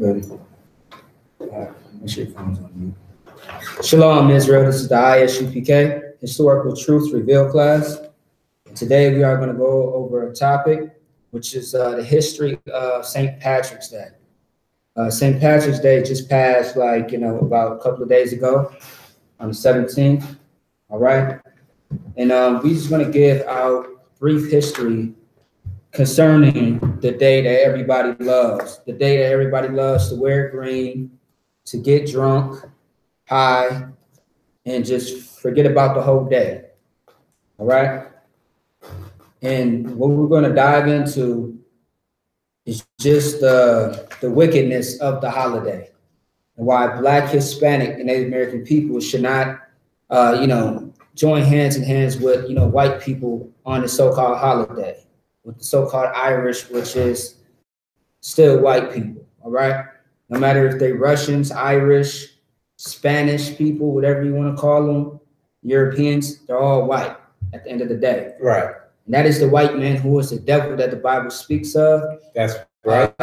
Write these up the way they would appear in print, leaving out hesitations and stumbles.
Good. Make sure your phone's on mute. Shalom, Israel. This is the I.S.U.P.K, Historical Truths Revealed class. Today we are going to go over a topic, which is the history of St. Patrick's Day. St. Patrick's Day just passed, about a couple of days ago on the 17th. All right. And we're just going to give our brief history concerning the day that everybody loves, the day that everybody loves to wear green, to get drunk, high, and just forget about the whole day. All right. And what we're going to dive into is just the wickedness of the holiday and why Black, Hispanic, and Native American people should not, join hands in hands with, white people on the so-called holiday, with the so-called Irish, which is still white people. All right. No matter if they're Russians, Irish, Spanish people, whatever you want to call them, Europeans, they're all white at the end of the day. Right. And that is the white man who is the devil that the Bible speaks of. That's right.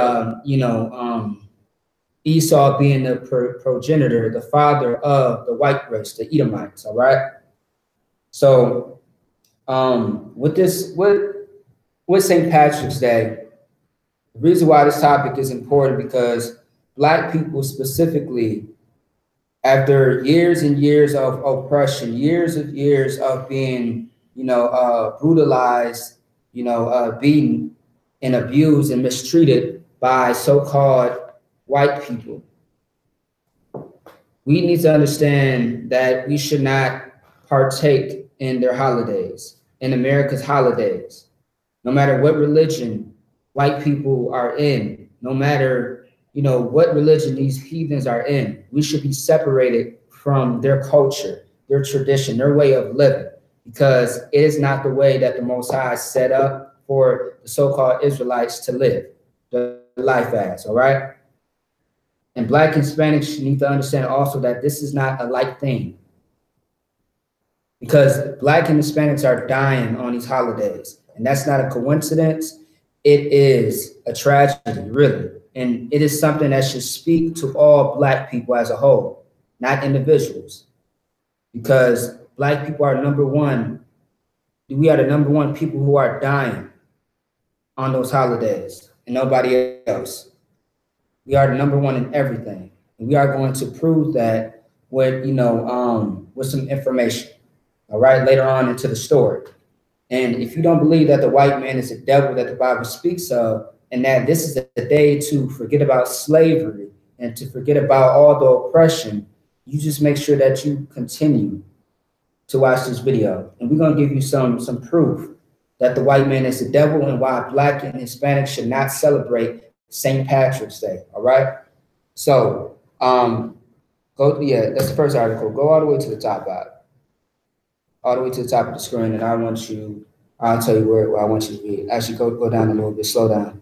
Esau being the progenitor, the father of the white race, the Edomites. All right. So with St. Patrick's Day, the reason why this topic is important because Black people specifically, after years and years of oppression, years of being, brutalized, beaten and abused and mistreated by so-called white people, we need to understand that we should not partake in their holidays, in America's holidays, no matter what religion white people are in, no matter what religion these heathens are in. We should be separated from their culture, their tradition, their way of living, because it is not the way that the Most High set up for the so-called Israelites to live their life as, all right? And Black and Hispanics need to understand also that this is not a light thing, because Black and Hispanics are dying on these holidays, and that's not a coincidence. It is a tragedy, really. And it is something that should speak to all Black people as a whole, not individuals, because Black people are number one. We are the number one people who are dying on those holidays and nobody else. We are the number one in everything. And we are going to prove that with, with some information, all right, later on into the story. And if you don't believe that the white man is the devil that the Bible speaks of, and that this is the day to forget about slavery and to forget about all the oppression, you just make sure that you continue to watch this video. And we're going to give you some proof that the white man is the devil and why Black and Hispanic should not celebrate St. Patrick's Day. All right. So that's the first article. Go all the way to the top, all the way to the top of the screen, and I'll tell you where I want you to be. Actually, go down a little bit, slow down.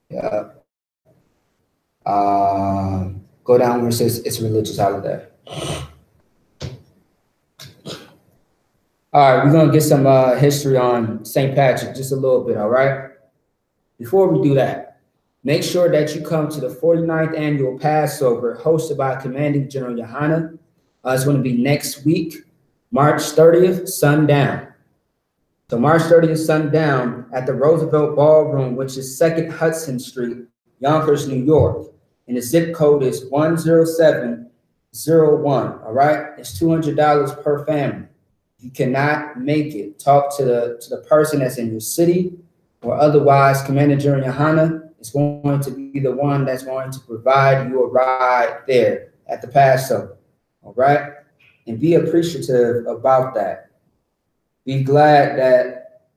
Yeah. Go down where it says it's a religious holiday. All right, we're going to get some history on St. Patrick, just a little bit, all right? Before we do that, make sure that you come to the 49th annual Passover hosted by Commanding General Yohanna. It's going to be next week, March 30th, sundown. So March 30th, sundown at the Roosevelt Ballroom, which is 2nd Hudson Street, Yonkers, New York. And the zip code is 10701, all right? It's $200 per family. If you cannot make it, talk to the person that's in your city, or otherwise Commander General Yohanna is going to be the one that's going to provide you a ride there at the Passover, all right? And be appreciative about that. Be glad that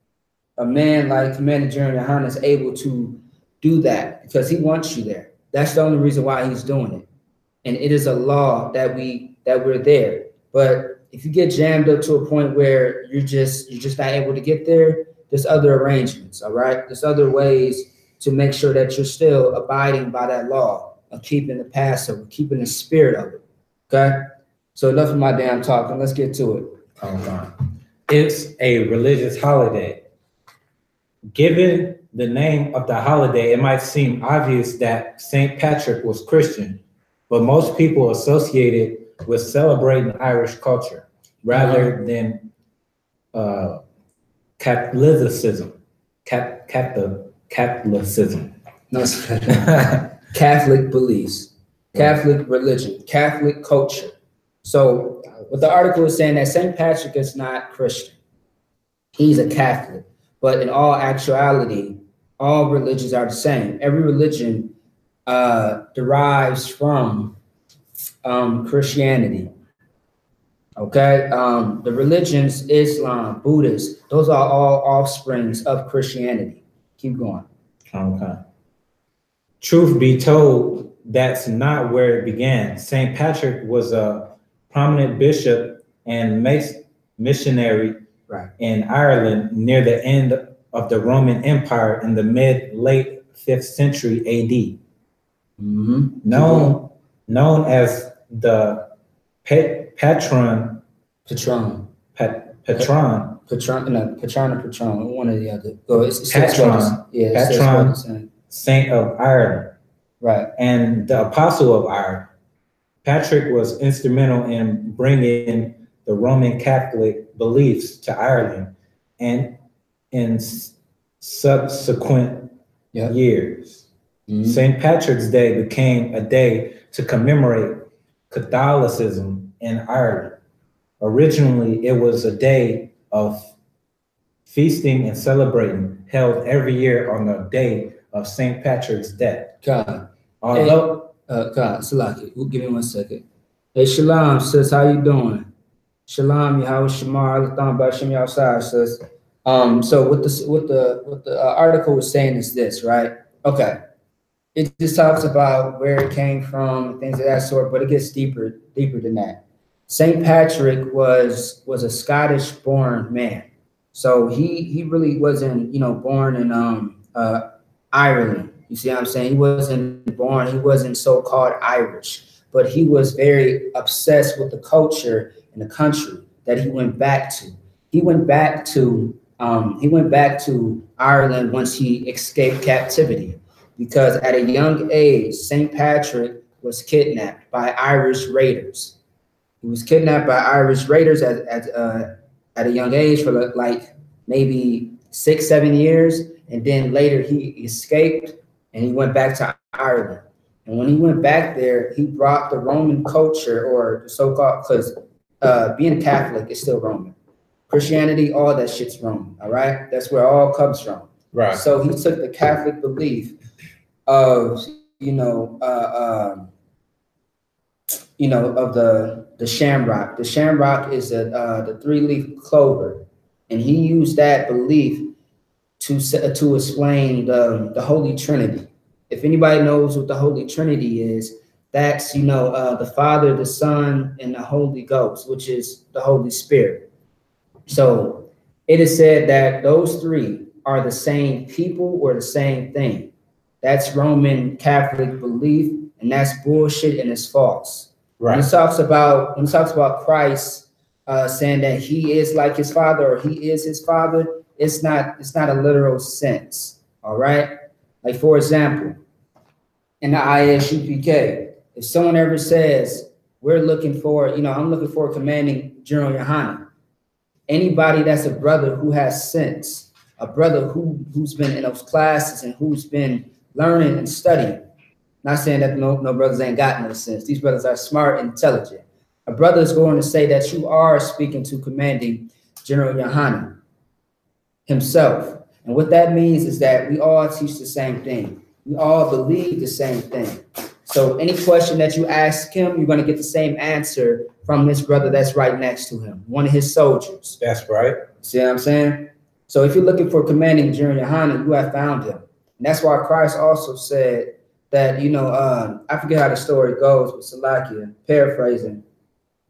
a man like Commander General Yohanna is able to do that because he wants you there. That's the only reason why he's doing it. And it is a law that we're there. But if you get jammed up to a point where you're just not able to get there, there's other arrangements, all right? There's other ways to make sure that you're still abiding by that law of keeping the Passover, keeping the spirit of it, okay? So enough of my damn talking. Let's get to it. It's a religious holiday given the name of the holiday, it might seem obvious that St. Patrick was Christian, but most people associate it with celebrating Irish culture rather than Catholicism. Catholicism. No, Catholic beliefs, Catholic religion, Catholic culture. So what the article is saying that St. Patrick is not Christian. He's a Catholic, but in all actuality, all religions are the same. Every religion derives from Christianity. Okay, the religions, Islam, Buddhist, those are all offsprings of Christianity. Keep going. Okay. Truth be told, that's not where it began. St. Patrick was a prominent bishop and missionary in Ireland near the end of the Roman Empire in the late 5th century AD. Known as the patron, one or the other. It's patron saint of Ireland, right? And the apostle of Ireland. Patrick was instrumental in bringing the Roman Catholic beliefs to Ireland, and in subsequent years, St. Patrick's Day became a day to commemorate Catholicism in Ireland. Originally, it was a day of feasting and celebrating, held every year on the day of St. Patrick's Day. Salaki, give me 1 second. Hey, Shalom, sis, how you doing? Shalom, Yahweh Shamar, Latham Bashim outside, sis. So what the article was saying is this, right? Okay, it just talks about where it came from, things of that sort, but it gets deeper than that. St. Patrick was a Scottish-born man, so he really wasn't, born in Ireland. You see what I'm saying? He wasn't so-called Irish, but he was very obsessed with the culture and the country that he went back to. He went back to Ireland once he escaped captivity, because at a young age, St. Patrick was kidnapped by Irish raiders. He was kidnapped by Irish raiders at a young age for like maybe 6-7 years, and then later he escaped and he went back to Ireland. And when he went back there, he brought the Roman culture, or the so-called, because being Catholic is still Roman. Christianity, all that shit's Roman, all right? That's where it all comes from. Right. So he took the Catholic belief of, of the shamrock. The shamrock is the 3-leaf clover, and he used that belief to explain the Holy Trinity. If anybody knows what the Holy Trinity is, that's the Father, the Son, and the Holy Ghost, which is the Holy Spirit. So it is said that those three are the same people or the same thing. That's Roman Catholic belief, and that's bullshit and it's false. Right. When it talks about Christ saying that he is like his Father or he is his Father, it's not a literal sense. All right. Like, for example, in the I.S.U.P.K, if someone ever says we're looking for, I'm looking for commanding Gen.YAHANNA, anybody that's a brother who has sense, a brother who's been in those classes and who's been learning and studying. Not saying that no brothers ain't got no sense. These brothers are smart and intelligent. A brother is going to say that you are speaking to commanding Gen.YAHANNA himself. And what that means is that we all teach the same thing. We all believe the same thing. So any question that you ask him, you're going to get the same answer from this brother that's right next to him, one of his soldiers. That's right. See what I'm saying? So if you're looking for commanding Gen.YAHANNA, you have found him. And that's why Christ also said that, I forget how the story goes with Salakia, paraphrasing.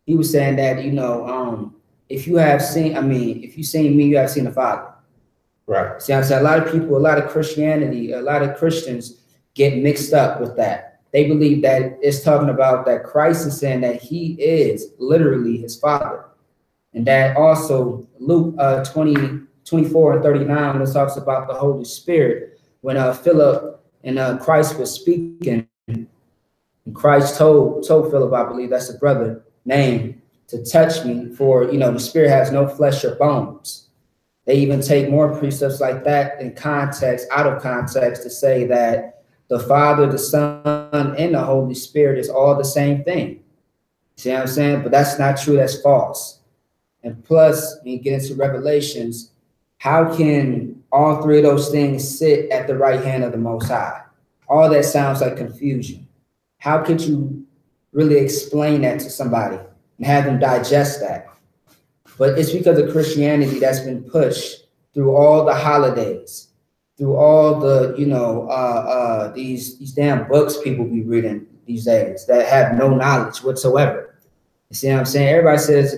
He was saying that, if you've seen me, you have seen the Father. Right. See what I'm saying? A lot of people, a lot of Christianity, a lot of Christians get mixed up with that. They believe that it's talking about that Christ is saying that he is literally his Father. And that also Luke 20, 24 and 39, when it talks about the Holy Spirit, when Philip and Christ was speaking, and Christ told Philip, I believe that's the brother name, to touch me, for the Spirit has no flesh or bones. They even take more precepts like that in context, out of context, to say that the Father, the Son, and the Holy Spirit is all the same thing. See what I'm saying? But that's not true. That's false. And plus, when you get into Revelations, how can all three of those things sit at the right hand of the Most High? All that sounds like confusion. How could you really explain that to somebody and have them digest that? But it's because of Christianity that's been pushed through all the holidays, through all the, these damn books people be reading these days that have no knowledge whatsoever. You see what I'm saying? Everybody says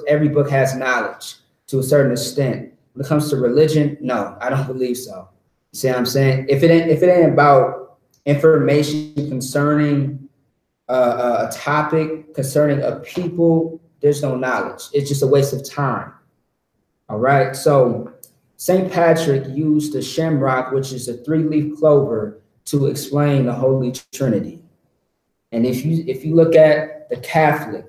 every book has knowledge to a certain extent. When it comes to religion, no, I don't believe so. You see what I'm saying? If it ain't about information concerning a topic, concerning a people, there's no knowledge. It's just a waste of time. All right. So St. Patrick used the shamrock, which is a 3-leaf clover, to explain the Holy Trinity. And if you look at the Catholic,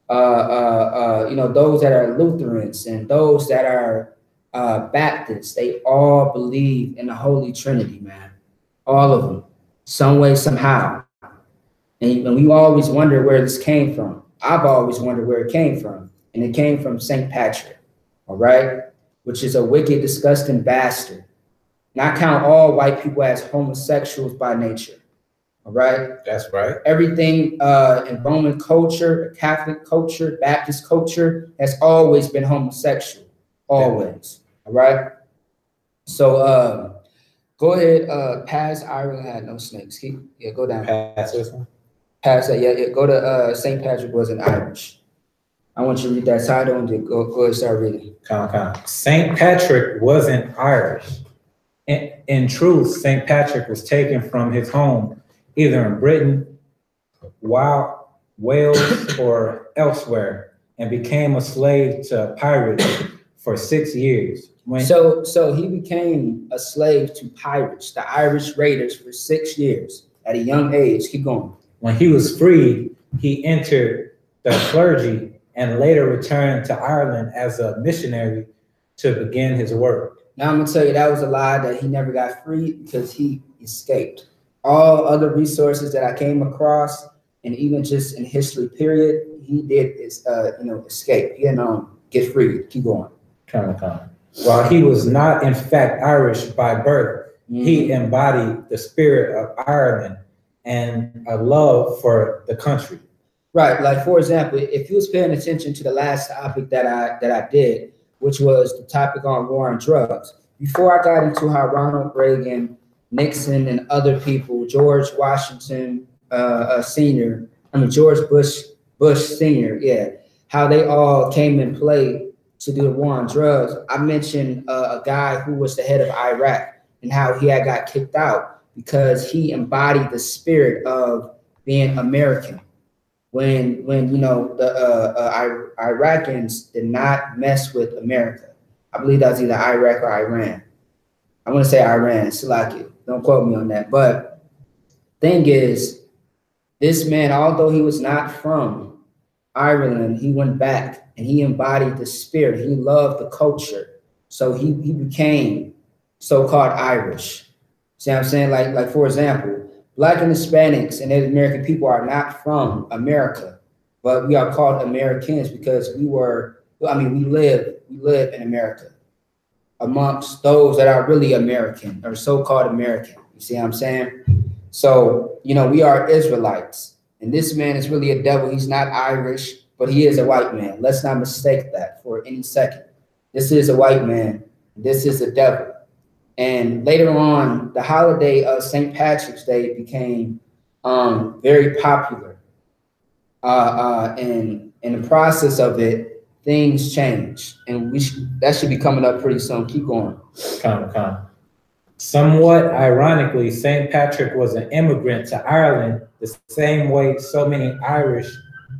those that are Lutherans and those that are Baptists, they all believe in the Holy Trinity, man. All of them, some way, somehow. And we always wonder where this came from. I've always wondered where it came from. And it came from St. Patrick, all right? Which is a wicked, disgusting bastard. Not count all white people as homosexuals by nature, all right? That's right. Everything in Roman culture, Catholic culture, Baptist culture has always been homosexual, always, all right? So go ahead, pass Ireland had no snakes. Go down. Pass this one. Pass that, yeah. Go to St. Patrick wasn't Irish. I want you to read that title and go ahead and start reading. St. Patrick wasn't Irish. In truth, St. Patrick was taken from his home, either in Britain, Wales, or elsewhere, and became a slave to pirates for 6 years. So he became a slave to pirates, the Irish raiders, for 6 years at a young age. Keep going. When he was freed, he entered the clergy and later returned to Ireland as a missionary to begin his work. Now I'm gonna tell you that was a lie, that he never got freed, because he escaped. All other resources that I came across, and even just in history period, he did escape. He didn't get freed. Keep going. While he was not in fact Irish by birth, he embodied the spirit of Ireland and a love for the country. Right. Like, for example, if you was paying attention to the last topic that I did, which was the topic on war on drugs, before I got into how Ronald Reagan, Nixon, and other people, George Washington George Bush Sr., yeah, how they all came in play to do the war on drugs, I mentioned a guy who was the head of Iraq and how he had got kicked out because he embodied the spirit of being American. When the Iraqis did not mess with America. I believe that was either Iraq or Iran. I want to say Iran, Salaki. Don't quote me on that. But thing is, this man, although he was not from Ireland, he went back and he embodied the spirit. He loved the culture. So he became so-called Irish. See what I'm saying? Like for example, Black and Hispanics and Native American people are not from America, but we are called Americans because we live in America amongst those that are really American or so-called American. You see what I'm saying? So, we are Israelites, and this man is really a devil. He's not Irish, but he is a white man. Let's not mistake that for any second. This is a white man. This is a devil. And later on, the holiday of St. Patrick's Day became very popular. And in the process of it, things changed. And that should be coming up pretty soon. Keep going. Somewhat ironically, St. Patrick was an immigrant to Ireland the same way so many Irish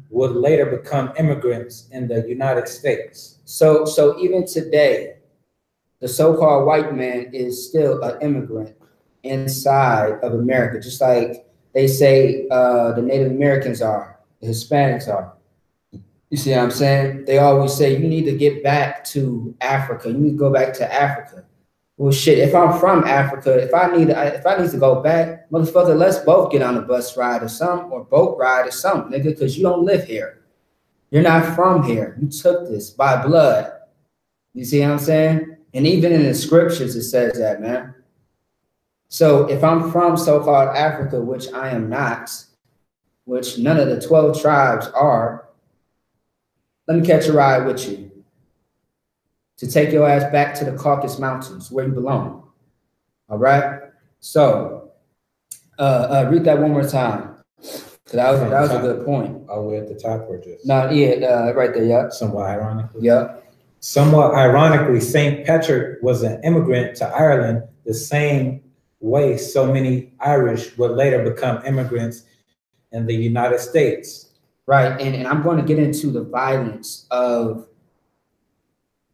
would later become immigrants in the United States. So even today, the so-called white man is still an immigrant inside of America, just like they say the Native Americans are, the Hispanics are. You see what I'm saying? They always say you need to get back to Africa. You need to go back to Africa. Well, shit, if I'm from Africa, if I need to go back, motherfucker, let's both get on a bus ride or something, or boat ride or something, nigga, because you don't live here. You're not from here. You took this by blood. You see what I'm saying? And even in the scriptures, it says that, man. So if I'm from so-called Africa, which I am not, which none of the 12 tribes are, let me catch a ride with you to take your ass back to the Caucasus Mountains where you belong. All right? So read that one more time. That was a good point. Are we at the top or just? No, yeah, right there, yeah. Somewhat ironically. Yeah. Somewhat ironically, St. Patrick was an immigrant to Ireland the same way so many Irish would later become immigrants in the United States. Right, and I'm going to get into the violence of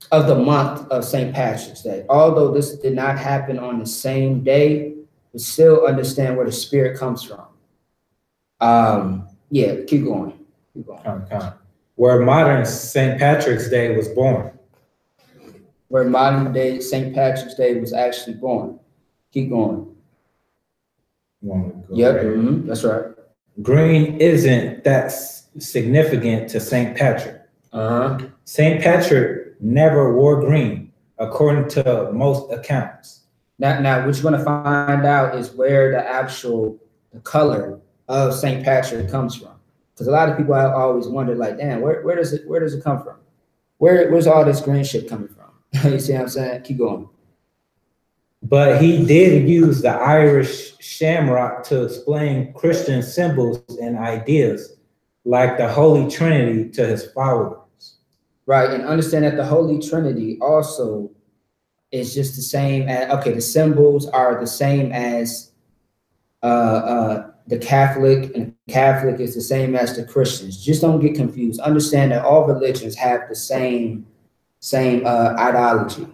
the month of St. Patrick's Day. Although this did not happen on the same day, but still understand where the spirit comes from. Yeah, keep going. Keep going. Where modern St. Patrick's Day was born. Where modern day St. Patrick's Day was actually born. Keep going. Yep, that's right. Green isn't that significant to St. Patrick. St. Patrick never wore green, according to most accounts. Now, what you're going to find out is where the color of St. Patrick comes from. Because a lot of people have always wondered, like, damn, where does it come from? Where's all this green shit coming from? You see what I'm saying? Keep going. But he did use the Irish shamrock to explain Christian symbols and ideas, like the Holy Trinity, to his followers. Right, and understand that the Holy Trinity also is just the same as, okay, the symbols are the same as the Catholic, and the Catholic is the same as the Christians. Just don't get confused. Understand that all religions have the same ideology.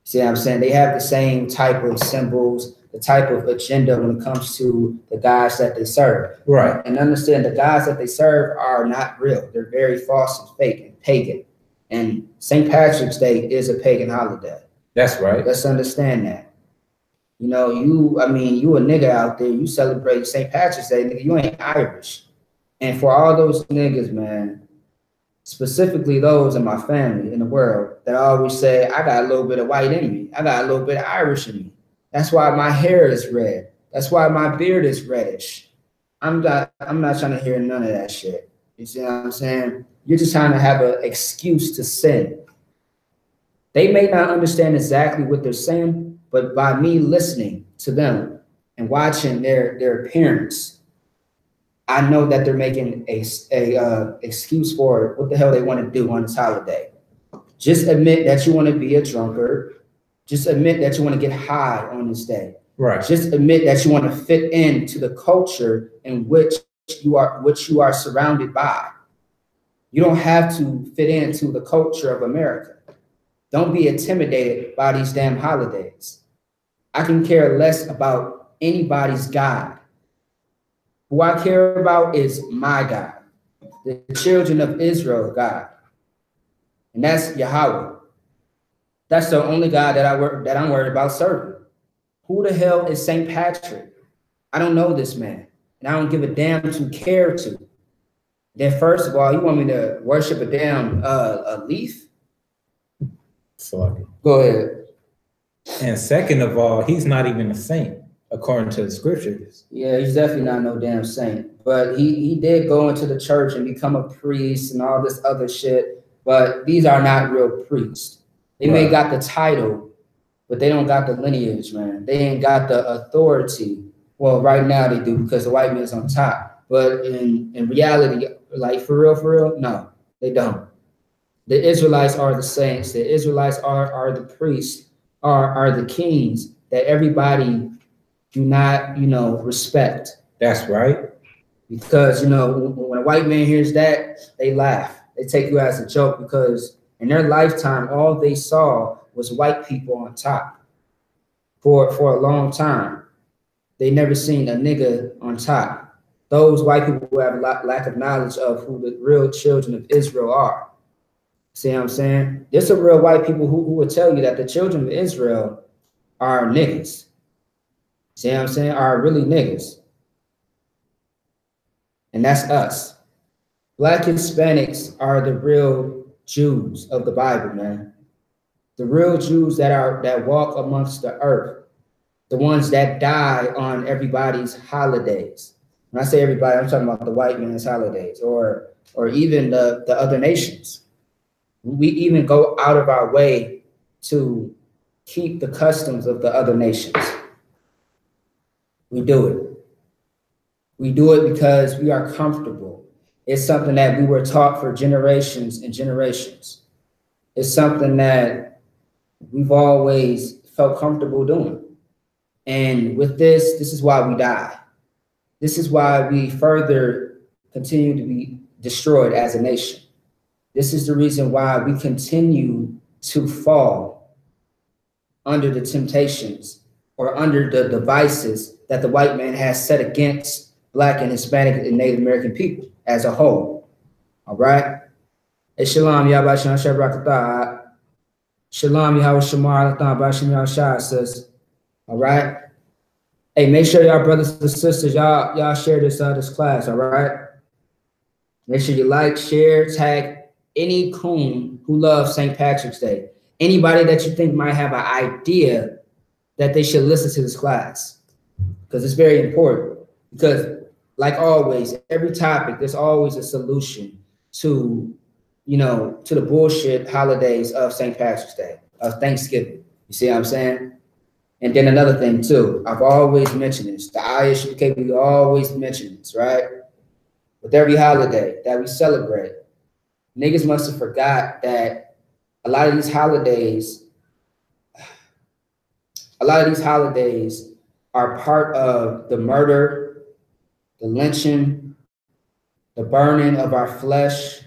See what I'm saying? They have the same type of symbols, the type of agenda when it comes to the gods that they serve. Right. And understand the gods that they serve are not real. They're very false and fake and pagan. And St. Patrick's Day is a pagan holiday. That's right. Let's understand that. You know, you a nigga out there, you celebrate St. Patrick's Day, nigga, you ain't Irish. And for all those niggas, man, specifically those in my family in the world that always say, I got a little bit of white in me. I got a little bit of Irish in me. That's why my hair is red. That's why my beard is reddish. I'm not trying to hear none of that shit. You see what I'm saying? You're just trying to have an excuse to sin. They may not understand exactly what they're saying, but by me listening to them and watching their appearance, I know that they're making a excuse for what the hell they want to do on this holiday. Just admit that you want to be a drunkard. Just admit that you want to get high on this day. Right. Just admit that you want to fit into the culture in which you are surrounded by. You don't have to fit into the culture of America. Don't be intimidated by these damn holidays. I can care less about anybody's God. Who I care about is my God, the children of Israel God. And that's Yahweh. That's the only God that I'm worried about serving. Who the hell is St. Patrick? I don't know this man, and I don't give a damn to care to. Then first of all, you want me to worship a damn a leaf? Sorry. Go ahead. And second of all, he's not even a saint, according to the scriptures. Yeah, he's definitely not no damn saint. But he did go into the church and become a priest and all this other shit. But these are not real priests. They may got the title, but they don't got the lineage, man. They ain't got the authority. Well, right now they do because the white man's on top. But in reality, like for real, no, they don't. The Israelites are the saints. The Israelites are the priests, are the kings that everybody do not, respect. That's right. Because, when a white man hears that, they laugh. They take you as a joke because in their lifetime, all they saw was white people on top for a long time. They never seen a nigga on top. Those white people who have a lack of knowledge of who the real children of Israel are. See what I'm saying? There's some real white people who will tell you that the children of Israel are niggas. See what I'm saying? Are really niggas. And that's us. Black Hispanics are the real Jews of the Bible, man. The real Jews that walk amongst the earth. The ones that die on everybody's holidays. When I say everybody, I'm talking about the white man's holidays, or even the other nations. We even go out of our way to keep the customs of the other nations. We do it. We do it because we are comfortable. It's something that we were taught for generations and generations. It's something that we've always felt comfortable doing. And with this is why we die. This is why we further continue to be destroyed as a nation. This is the reason why we continue to fall under the temptations or under the devices that the white man has set against Black and Hispanic and Native American people as a whole. All right? Hey, Shalom, Yabashan Shabrakata. Shalom, Yahweh Shamar, Latan, Bashim Yahshua says. All right? Hey, make sure y'all brothers and sisters, y'all share this class, all right? Make sure you like, share, tag any coon who loves St. Patrick's Day. Anybody that you think might have an idea that they should listen to this class. Because it's very important. Because like always, every topic, there's always a solution to, to the bullshit holidays of St. Patrick's Day, of Thanksgiving. You see what I'm saying? And then another thing too, I've always mentioned this, the I.S.U.P.K, we always mention this, right? With every holiday that we celebrate, niggas must have forgot that a lot of these holidays are part of the murder, the lynching, the burning of our flesh,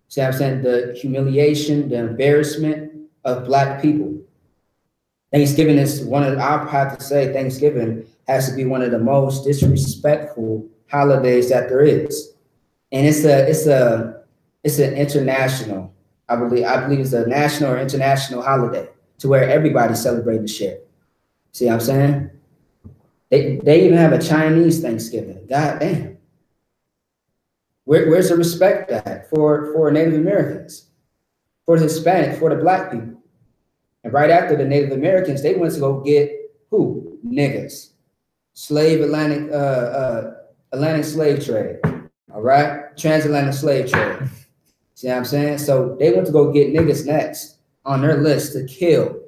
see what I'm saying? The humiliation, the embarrassment of Black people. Thanksgiving is I'll have to say Thanksgiving has to be one of the most disrespectful holidays that there is. And it's an international, I believe it's a national or international holiday to where everybody's celebrating the shit. See what I'm saying? They even have a Chinese Thanksgiving. God damn. Where's the respect at for Native Americans, for the Hispanic, for the Black people? And right after the Native Americans, they went to go get who? Niggas. Atlantic slave trade. All right? Transatlantic slave trade. See what I'm saying? So they went to go get niggas next on their list to kill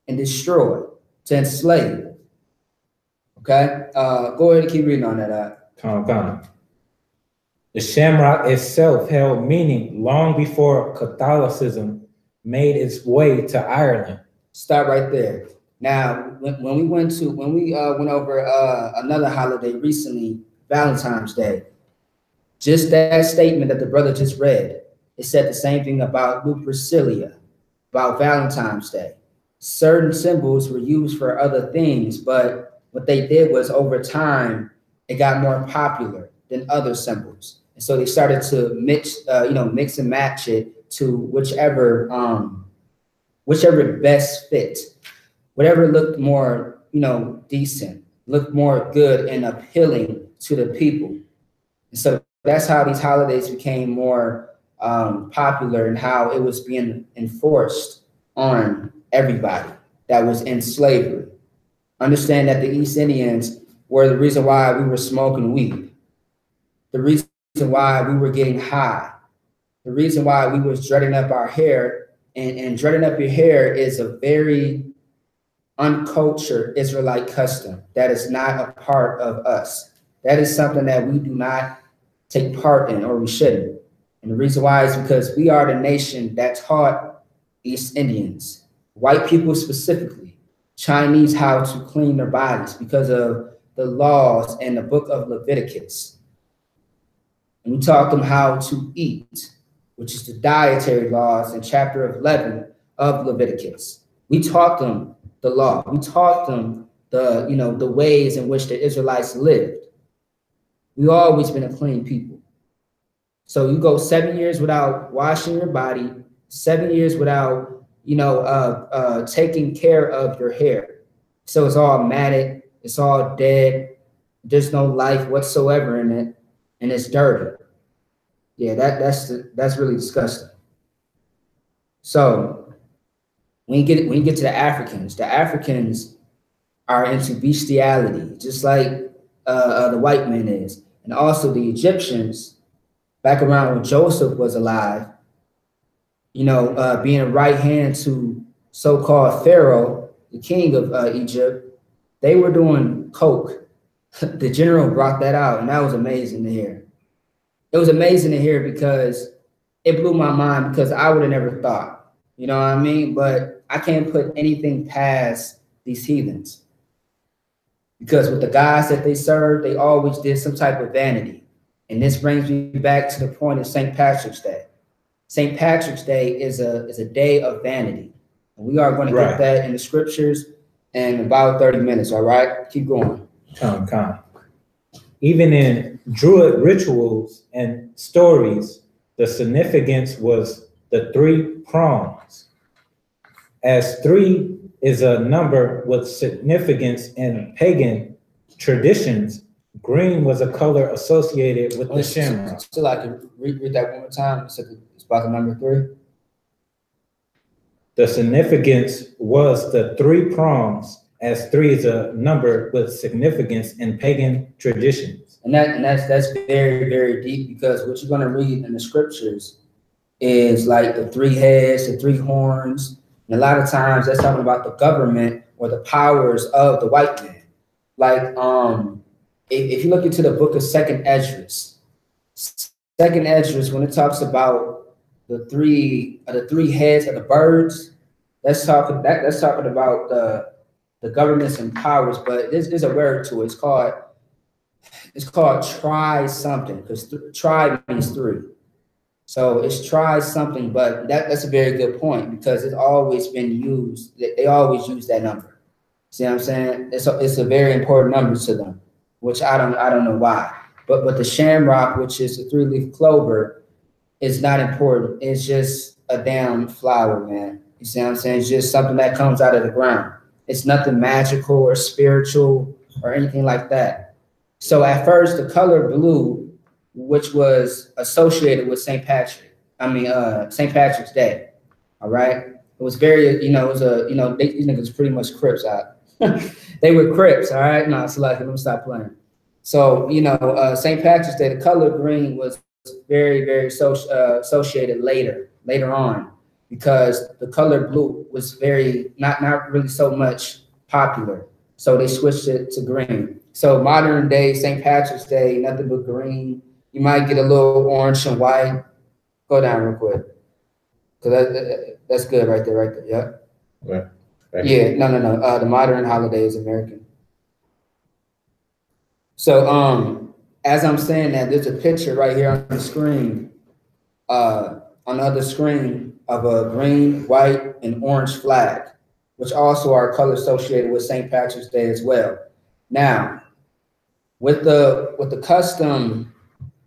and destroy, to enslave. Okay? Go ahead and keep reading on that. Come. The shamrock itself held meaning long before Catholicism made its way to Ireland. Stop right there. Now, when we went over another holiday recently, Valentine's Day, just that statement that the brother just read, it said the same thing about Lupercilia, about Valentine's Day. Certain symbols were used for other things, but what they did was over time, it got more popular than other symbols. And so they started to mix and match it to whichever best fit, whatever looked more, decent, looked more good and appealing to the people. And so that's how these holidays became more popular and how it was being enforced on everybody that was in slavery. Understand that the East Indians were the reason why we were smoking weed, the reason why we were getting high, the reason why we was dreading up our hair. And dreading up your hair is a very uncultured Israelite custom that is not a part of us. That is something that we do not take part in, or we shouldn't. And the reason why is because we are the nation that taught East Indians, white people specifically, Chinese, how to clean their bodies because of the laws in the book of Leviticus. And we taught them how to eat, which is the dietary laws in chapter 11 of Leviticus. We taught them the law. We taught them the, you know, the ways in which the Israelites lived. We've always been a clean people. So you go 7 years without washing your body, 7 years without, you know, taking care of your hair. So it's all matted, it's all dead. There's no life whatsoever in it, and it's dirty. Yeah, that's really disgusting. So when you get to the Africans are into bestiality, just like the white man is, and also the Egyptians, back around when Joseph was alive, you know, being a right hand to so-called Pharaoh, the king of Egypt, they were doing coke. The general brought that out, and that was amazing to hear. It was amazing to hear because it blew my mind, because I would have never thought, you know what I mean? But I can't put anything past these heathens, because with the guys that they served, they always did some type of vanity. And this brings me back to the point of St. Patrick's Day. St. Patrick's Day is a day of vanity. And we are going to get that in the scriptures in about 30 minutes, all right? Keep going. Come. Even in Druid rituals and stories, the significance was the 3 prongs. As 3 is a number with significance in pagan traditions, green was a color associated with the shamrock. So I can read that one more time. So it's about the number 3. The significance was the 3 prongs, as 3 is a number with significance in pagan traditions. And that's very, very deep, because what you're going to read in the scriptures is like the 3 heads, the 3 horns. And a lot of times that's talking about the government or the powers of the white man. Like, if you look into the book of Second Esdras, when it talks about the three heads of the birds, that's talking about the governments and powers. But there's a word to it. It's called tri something, because tri means 3. So it's tri something, but that's a very good point, because it's always been used. They always use that number. See what I'm saying? It's a very important number to them, which I don't know why. But the shamrock, which is a 3-leaf clover, is not important. It's just a damn flower, man. You see what I'm saying? It's just something that comes out of the ground. It's nothing magical or spiritual or anything like that. So at first, the color blue, which was associated with St. Patrick's Day, all right? It was very, you know, these niggas pretty much Crips out. They were Crips, all right? No, so like, let me stop playing. So, you know, St. Patrick's Day, the color green was very, very associated later on, because the color blue was very, not really so much popular. So they switched it to green. So modern day St. Patrick's Day, nothing but green. You might get a little orange and white. Go down real quick. Because that's good right there. Yeah. Right. Yeah, no. The modern holiday is American. So as I'm saying that, there's a picture right here on the screen, on the other screen, of a green, white, and orange flag, which also are colors associated with St. Patrick's Day as well. Now, with the custom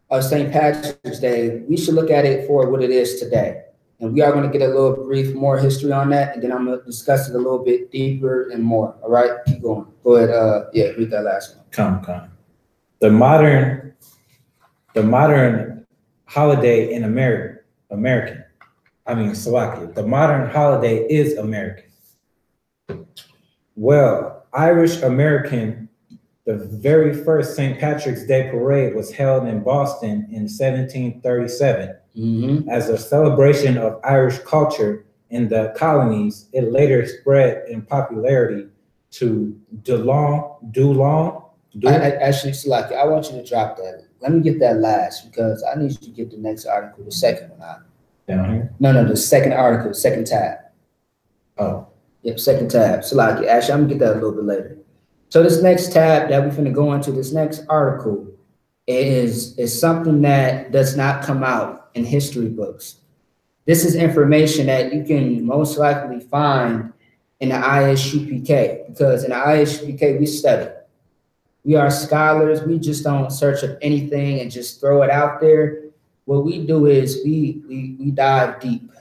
of St. Patrick's Day, we should look at it for what it is today. And we are going to get a little brief more history on that, and then I'm going to discuss it a little bit deeper and more. All right, keep going. Go ahead. Yeah, read that last one. Come. The modern holiday in Slovakia. The modern holiday is American. Well, Irish American, the very first St. Patrick's Day parade was held in Boston in 1737. As a celebration of Irish culture in the colonies. It later spread in popularity to Actually, Salaki, I want you to drop that. Let me get that last, because I need you to get the next article, the second one out. Down here? No, the second article, second tab. Oh. Yep, second tab. Salaki, actually, I'm gonna get that a little bit later. So this next tab that we're gonna go into, this next article, is something that does not come out in history books. This is information that you can most likely find in the I.S.U.P.K, because in the I.S.U.P.K we study. We are scholars. We just don't search up anything and just throw it out there. What we do is we dive deep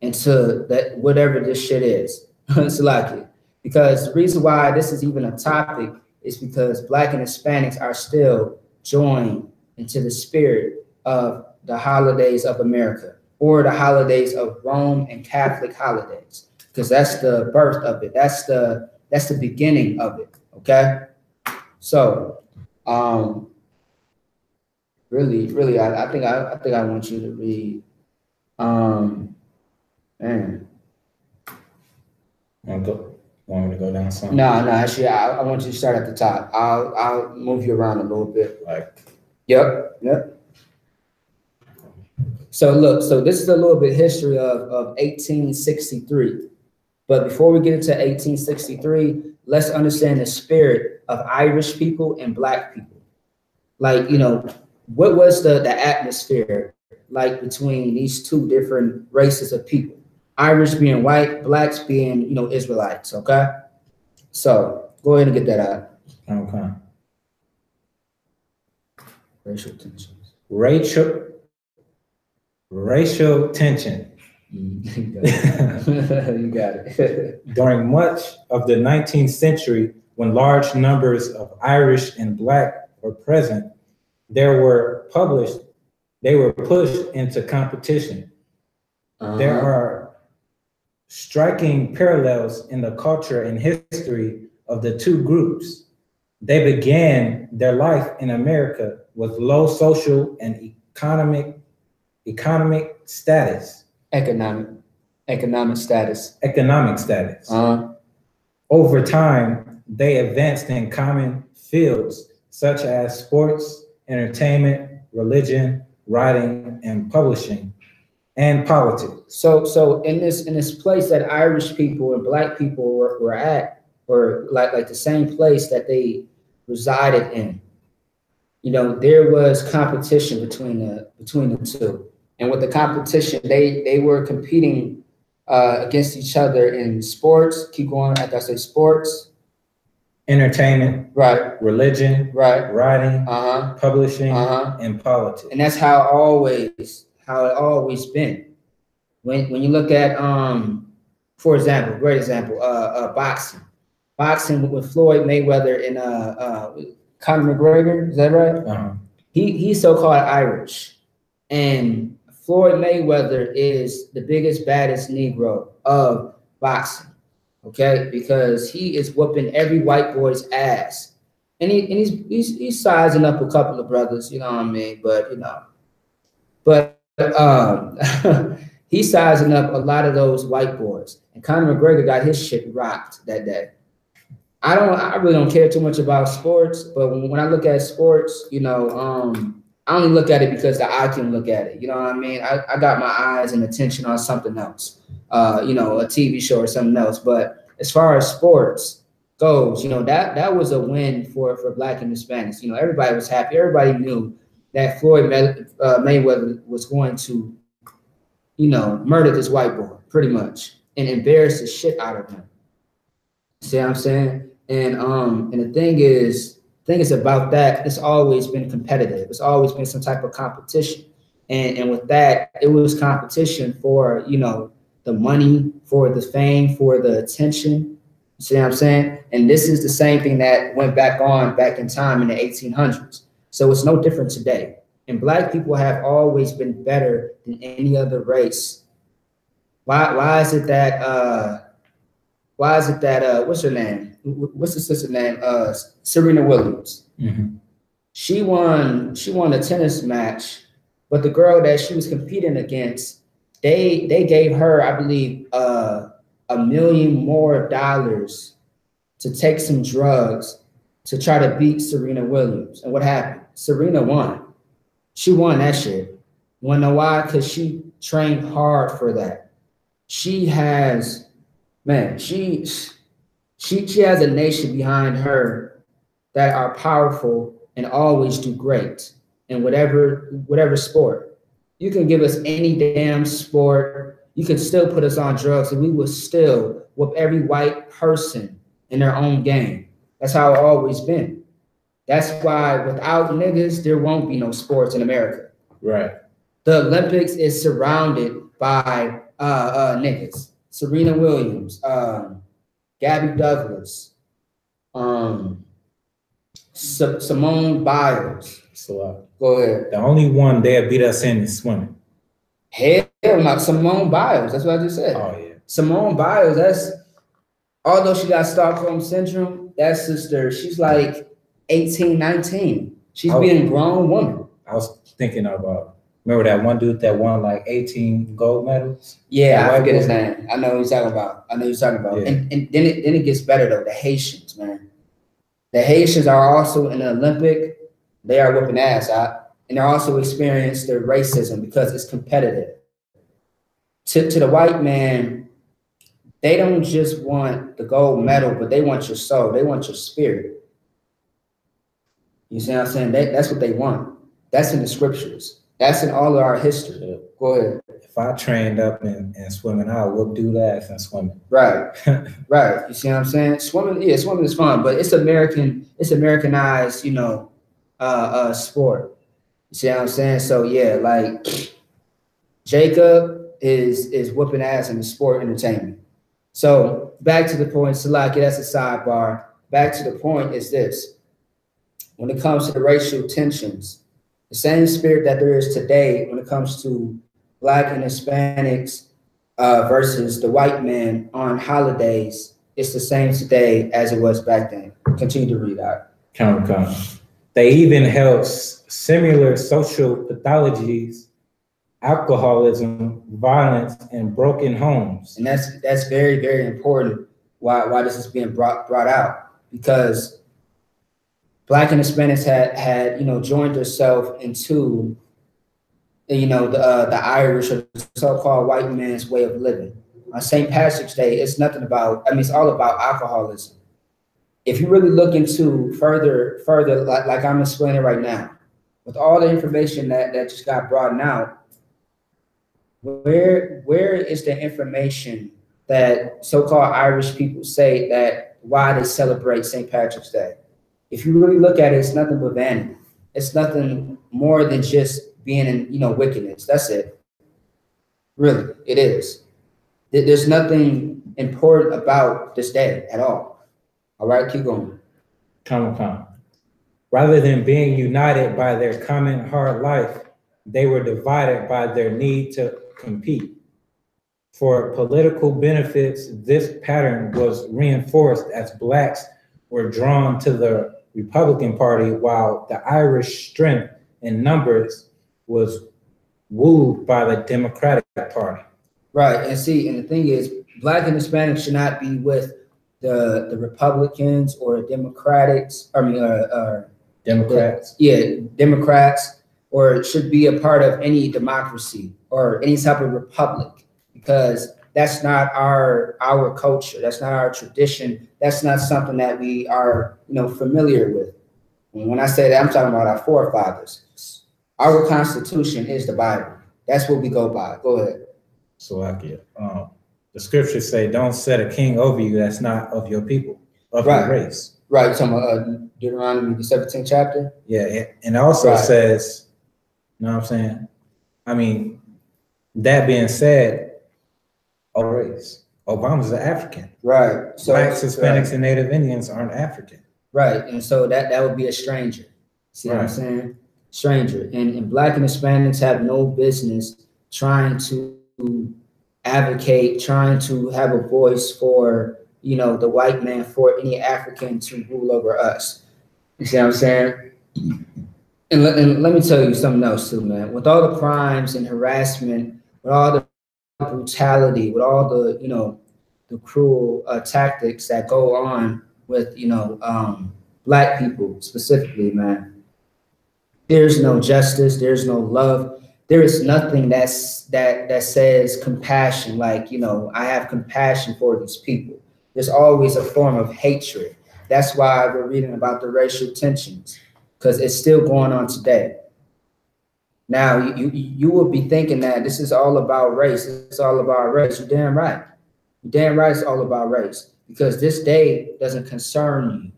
into that, whatever this shit is. It's like it. Because the reason why this is even a topic is because Black and Hispanics are still joined into the spirit of the holidays of America, or the holidays of Rome and Catholic holidays, because that's the birth of it. That's the beginning of it. Okay. So, really, I think I want you to read. Man. Want me to go down some? No, actually, I want you to start at the top. I'll move you around a little bit. Like, yep. So look, so this is a little bit history of 1863. But before we get into 1863, let's understand the spirit of Irish people and Black people. Like, you know, what was the atmosphere like between these two different races of people? Irish being white, Blacks being, you know, Israelites, okay? So go ahead and get that out. Okay. Racial tensions. Racial tension. You got it. During much of the 19th century, when large numbers of Irish and Black were present, they were pushed into competition. There are striking parallels in the culture and history of the two groups. They began their life in America with low social and economic status. Economic status. Over time, they advanced in common fields such as sports, entertainment, religion, writing, and publishing, and politics. So in this place that Irish people and Black people were at, or like the same place that they resided in, you know, there was competition between the two. And with the competition, they were competing against each other in sports. Keep going, after I say sports. Entertainment, right? Religion, right? Writing, publishing, and politics. And that's how it always been. When you look at for example, great example, boxing with Floyd Mayweather and Conor McGregor, is that right? He's so-called Irish, and Floyd Mayweather is the biggest, baddest Negro of boxing. Okay, because he is whooping every white boy's ass, and he's sizing up a couple of brothers, you know what I mean? But he's sizing up a lot of those white boys, and Conor McGregor got his shit rocked that day. I really don't care too much about sports, but when I look at sports, you know, I only look at it because the eye can look at it. You know what I mean? I got my eyes and attention on something else. You know, a TV show or something else. But as far as sports goes, you know, that was a win for Black and Hispanics. You know, everybody was happy. Everybody knew that Floyd Mayweather was going to, you know, murder this white boy pretty much and embarrass the shit out of him. See what I'm saying? And the thing is about that, it's always been competitive. It's always been some type of competition. And with that, it was competition for, you know, the money, for the fame, for the attention. See what I'm saying? And this is the same thing that went back in time in the 1800s. So it's no different today. And Black people have always been better than any other race. Why is it that what's her name? What's the sister's name? Serena Williams. She won a tennis match, but the girl that she was competing against, they gave her, I believe, $1 million more to take some drugs to try to beat Serena Williams. And what happened? Serena won. She won that shit. You wanna know why? Because she trained hard for that. She has, man, she has a nation behind her that are powerful and always do great in whatever sport. You can give us any damn sport. You can still put us on drugs and we will still whoop every white person in their own game. That's how it's always been. That's why without niggas, there won't be no sports in America. Right. The Olympics is surrounded by niggas. Serena Williams, Gabby Douglas, Simone Biles. So go ahead. The only one they'll beat us in is swimming. Hell no, Simone Biles. That's what I just said. Oh yeah. Simone Biles, although she got Stockholm syndrome, that sister, she's like 18, 19. She's being a grown woman. I was thinking of, remember that one dude that won like 18 gold medals? Yeah, I forget his name. I know who you're talking about. Yeah. And then it gets better though. The Haitians, man. The Haitians are also in the Olympic. They are whooping ass out. And they're also experiencing their racism because it's competitive. To the white man, they don't just want the gold medal, but they want your soul. They want your spirit. You see what I'm saying? That's what they want. That's in the scriptures. That's in all of our history. Yeah. Go ahead. If I trained up in swimming, I would do that in swimming. Right. Right. You see what I'm saying? Swimming is fun, but it's Americanized, sport. You see what I'm saying? So yeah, like Jacob is whooping ass in the sport entertainment. So back to the point, Salaki, that's a sidebar. Back to the point is this. When it comes to the racial tensions, the same spirit that there is today when it comes to Black and Hispanics versus the white man on holidays, it's the same today as it was back then. Continue to read out. Come. They even held similar social pathologies, alcoholism, violence, and broken homes. And that's very, very important why this is being brought out, because Black and Hispanics had joined themselves into the Irish or the so-called white man's way of living. On St. Patrick's Day, it's nothing about, it's all about alcoholism. If you really look into further, like I'm explaining right now, with all the information that just got brought out, where is the information that so-called Irish people say that why they celebrate St. Patrick's Day? If you really look at it, it's nothing but vanity. It's nothing more than just being in, wickedness. That's it. Really, it is. There's nothing important about this day at all. All right, keep going. Come. Rather than being united by their common hard life, they were divided by their need to compete. For political benefits, this pattern was reinforced as Blacks were drawn to the Republican Party, while the Irish strength in numbers was wooed by the Democratic Party. Right, and the thing is, Black and Hispanics should not be with the Republicans or Democrats. Democrats. Democrats, or it should be a part of any democracy or any type of republic, because that's not our culture. That's not our tradition. That's not something that we are, familiar with. And when I say that, I'm talking about our forefathers. Our Constitution is the Bible. That's what we go by. Go ahead. Salakia. The scriptures say, "Don't set a king over you that's not of your people, of your race." Right. You're talking about Deuteronomy, the 17th chapter. Yeah, and it also says, you know what I'm saying? That being said, race. Obama's an African. Right. So Blacks, Hispanics, and Native Indians aren't African. Right. And so that would be a stranger. See what I'm saying? Stranger. And Black and Hispanics have no business trying to advocate, trying to have a voice for, the white man, for any African to rule over us. You see what I'm saying? And let me tell you something else too, man. With all the crimes and harassment, with all the brutality, with all the, the cruel tactics that go on with, Black people specifically, man, there's no justice, there's no love. There is nothing that says compassion, like, I have compassion for these people. There's always a form of hatred. That's why we're reading about the racial tensions, because it's still going on today. Now, you will be thinking that this is all about race. It's all about race. You're damn right. Damn right it's all about race, because this day doesn't concern you.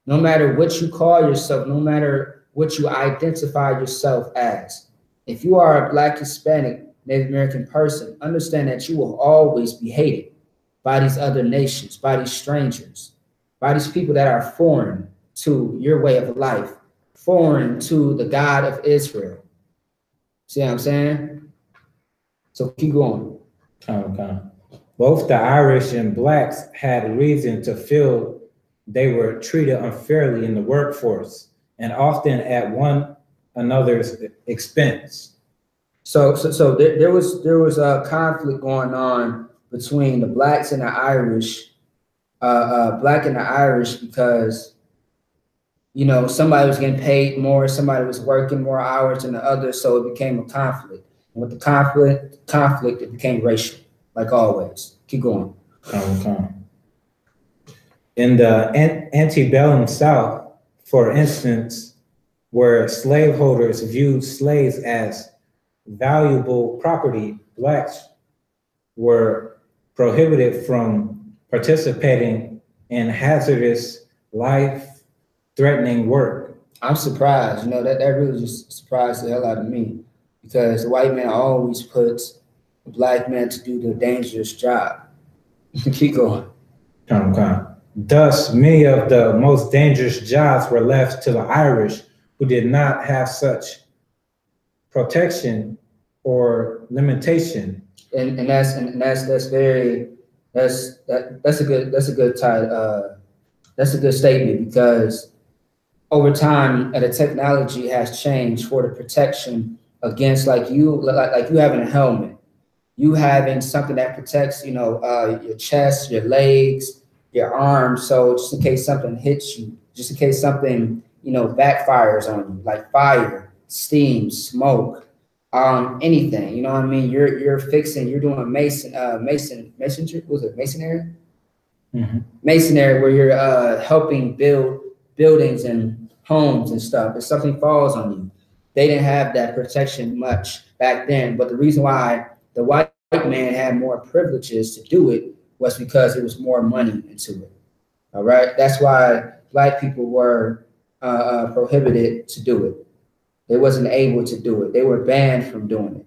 No matter what you call yourself, no matter what you identify yourself as, if you are a Black, Hispanic, Native American person, understand that you will always be hated by these other nations, by these strangers, by these people that are foreign to your way of life, foreign to the God of Israel. See what I'm saying? So keep going. Both the Irish and Blacks had reason to feel they were treated unfairly in the workforce and often at one another's expense. So there was a conflict going on between the Blacks and the Irish, Black and the Irish, because you know somebody was getting paid more, somebody was working more hours than the other, so it became a conflict. And with the conflict, it became racial, like always. Keep going. In the antebellum South, for instance, where slaveholders viewed slaves as valuable property, Blacks were prohibited from participating in hazardous, life-threatening work. I'm surprised, you know, that really just surprised the hell out of me, because the white man always puts the Black man to do the dangerous job. Keep going. Thus, many of the most dangerous jobs were left to the Irish, who did not have such protection or limitation. And that's a good statement, because over time, the technology has changed for the protection against, like you having a helmet, you having something that protects, you know, your chest, your legs, your arms. So just in case something hits you, just in case something, you know, backfires on you, like fire, steam, smoke, anything, you know what I mean? You're doing masonry, was it masonry? Mm-hmm. Masonry, where you're helping build buildings and homes and stuff. If something falls on you, they didn't have that protection much back then. But the reason why the white man had more privileges to do it was because there was more money into it. All right, that's why Black people were prohibited to do it. They wasn't able to do it. They were banned from doing it.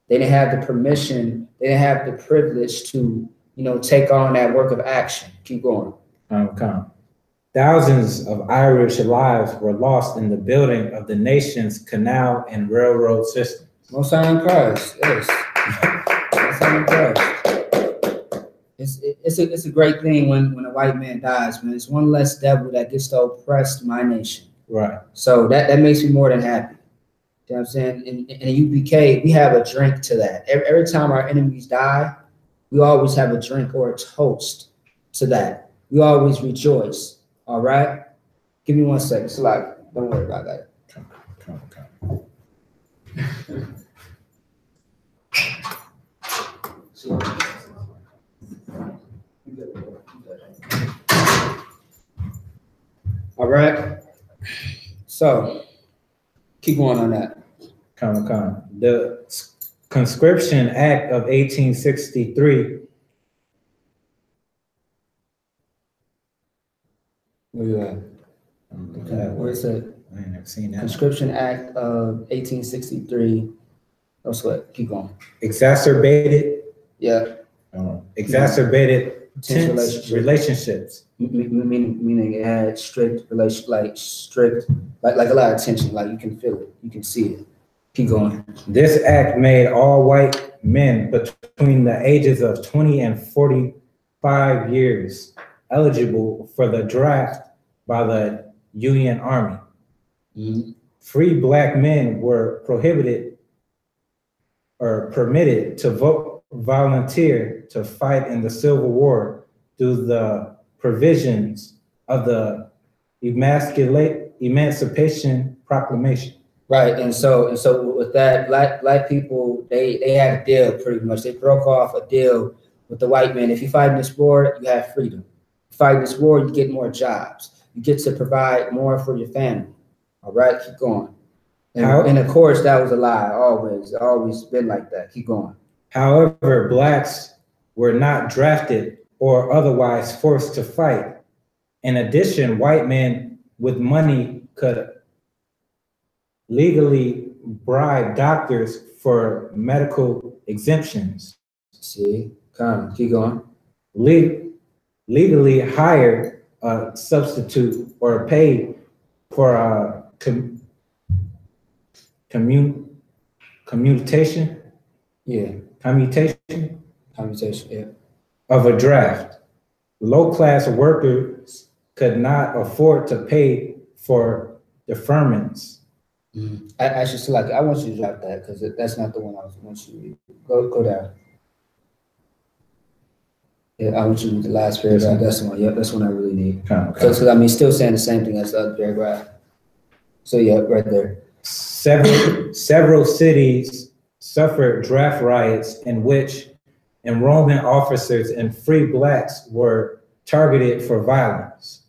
They didn't have the permission. They didn't have the privilege to, you know, take on that work of action. Keep going. Thousands of Irish lives were lost in the building of the nation's canal and railroad system. Most High in Christ, yes. Most High in Christ. It's a great thing when a white man dies, man. It's one less devil that gets to oppress my nation. Right. So that makes me more than happy. You know what I'm saying? In the U.P.K, we have a drink to that. Every time our enemies die, we always have a drink or a toast to that. We always rejoice. All right? Give me 1 second. It's like, don't worry about that. All right? So, keep going on that. The Conscription Act of 1863. Where you at? Okay, where is it? I ain't never seen that. Conscription Act of 1863. No sweat. Keep going. Exacerbated. Yeah. Exacerbated tense relationships. Meaning it had strict like a lot of tension. Like you can feel it. You can see it. Keep going. This act made all white men between the ages of 20 and 45 years eligible for the draft by the Union Army. Mm-hmm. Free Black men were prohibited or permitted to volunteer to fight in the Civil War through the provisions of the Emancipation Proclamation. Right, and so with that, black people, they had a deal pretty much. They broke off a deal with the white man. If you fight in this war, you have freedom. You fight in this war, you get more jobs. You get to provide more for your family. All right, keep going. And of course, that was a lie. Always been like that. Keep going. However, Blacks were not drafted or otherwise forced to fight. In addition, white men with money could legally bribe doctors for medical exemptions. See, come, keep going. Legally hire a substitute or pay for a commutation. Yeah. Commutation, yeah. Of a draft. Low-class workers could not afford to pay for deferments. I should select. I want you to drop that because that's not the one I want you to read. Go down. Yeah, I want you to read the last paragraph. That's the one. Yeah, that's one I really need. Because I mean, still saying the same thing as the other paragraph. So yeah, right there. Several cities suffered draft riots in which enrollment officers and free blacks were targeted for violence.